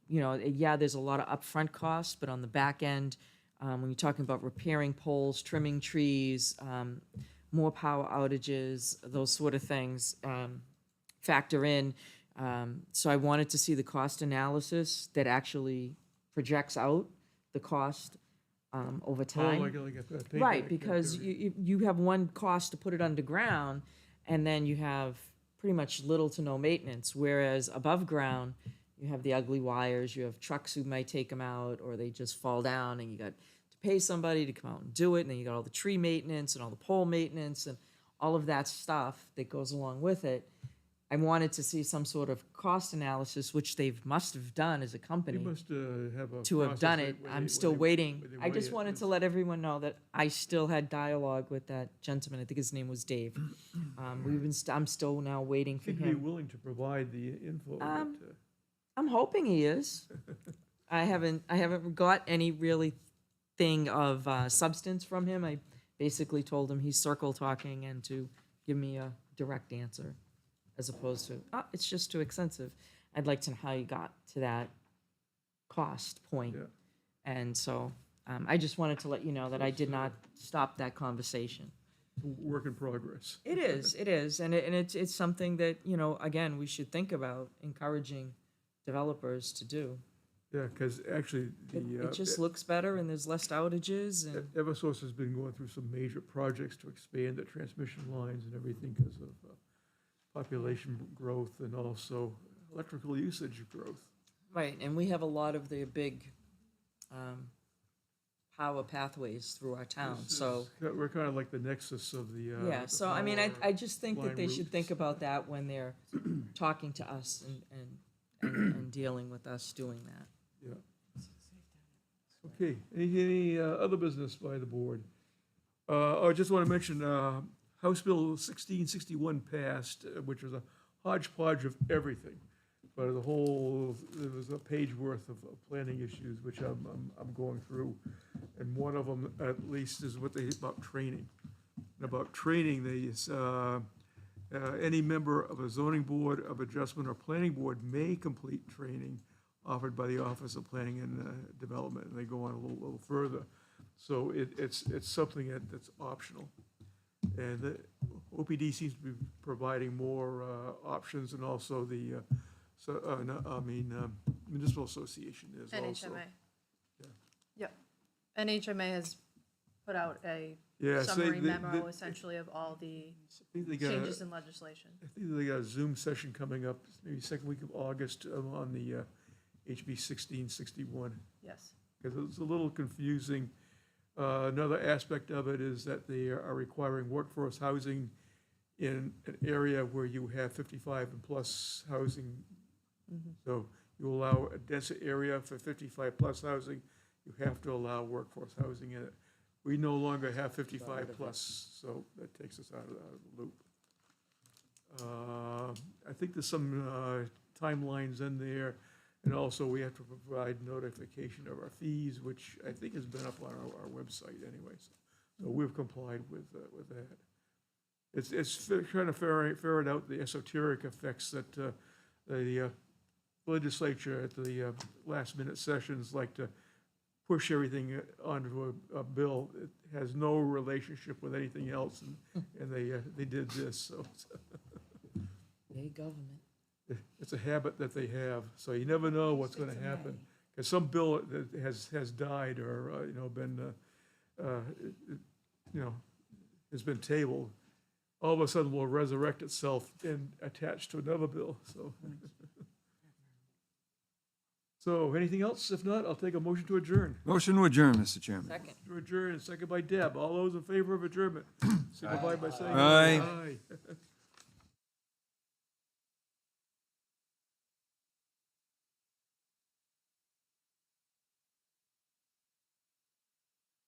you know, yeah, there's a lot of upfront costs, but on the back end, when you're talking about repairing poles, trimming trees, more power outages, those sort of things factor in. So I wanted to see the cost analysis that actually projects out the cost over time. like a payback Right, because period. you have one cost to put it underground, and then you have pretty much little to no maintenance, whereas above ground, you have the ugly wires, you have trucks who might take them out, or they just fall down, and you got to pay somebody to come out and do it, and then you got all the tree maintenance and all the pole maintenance and all of that stuff that goes along with it. I wanted to see some sort of cost analysis, which they must have done as a company You must have a to have process done that- it. where I'm they- still where they- waiting. where they I weigh just it. wanted to let everyone know that I still had dialogue with that gentleman. I think his name was Dave. I'm still now waiting for He'd be him. willing to provide the info. but, I'm hoping he is. I haven't got any really thing of substance from him. I basically told him he's circle talking and to give me a direct answer, as opposed to, oh, it's just too expensive. I'd like to know how you got to that cost point. Yeah. And so I just wanted to let you know that I did not stop that conversation. Work in progress. It is, and it's something that, you know, again, we should think about encouraging developers to do. Yeah, because actually, It just looks better and there's less outages and. Eversource has been going through some major projects to expand the transmission lines and everything because of population growth and also electrical usage growth. Right, and we have a lot of the big power pathways through our town, This so. is- We're kind of like the nexus of the. Yeah, the so I mean, power I just think that line they should routes. think about that when they're talking to us and dealing with us doing that. Yeah. Okay, any other business by the board? I just want to mention, House Bill 1661 passed, which was a hodgepodge of everything. But there was a page worth of planning issues, which I'm going through. And one of them, at least, is about training. And about training, any member of a zoning board of adjustment or planning board may complete training offered by the Office of Planning and Development, and they go on a little further. So it's something that's optional. And the OPD seems to be providing more options, and also the, Municipal Association is also. NHMA. Yeah. Yep. NHMA has put out a Yeah, so summary memo essentially of all the I think they got changes in legislation. I think they got a Zoom session coming up, maybe second week of August, on the HB 1661. Yes. Because it's a little confusing. Another aspect of it is that they are requiring workforce housing in an area where you have 55 and plus housing. So you allow a denser area for 55 plus housing, you have to allow workforce housing in it. We no longer have 55 plus, so that takes us out of the loop. I think there's some timelines in there, and also we have to provide notification of our fees, which I think has been up on our website anyways. So we've complied with that. It's trying to ferret out the esoteric effects that the legislature at the last minute sessions like to push everything onto a bill. It has no relationship with anything else, and they did this, so. Big government. It's a habit that they have, so you never know what's gonna happen. Because some bill that has died or, been, has been tabled, all of a sudden will resurrect itself and attach to another bill, so. So, anything else? If not, I'll take a motion to adjourn. Motion to adjourn, Mr. Chairman. Second. To adjourn, second by Deb. All those in favor of adjournment, signify by saying Aye. aye.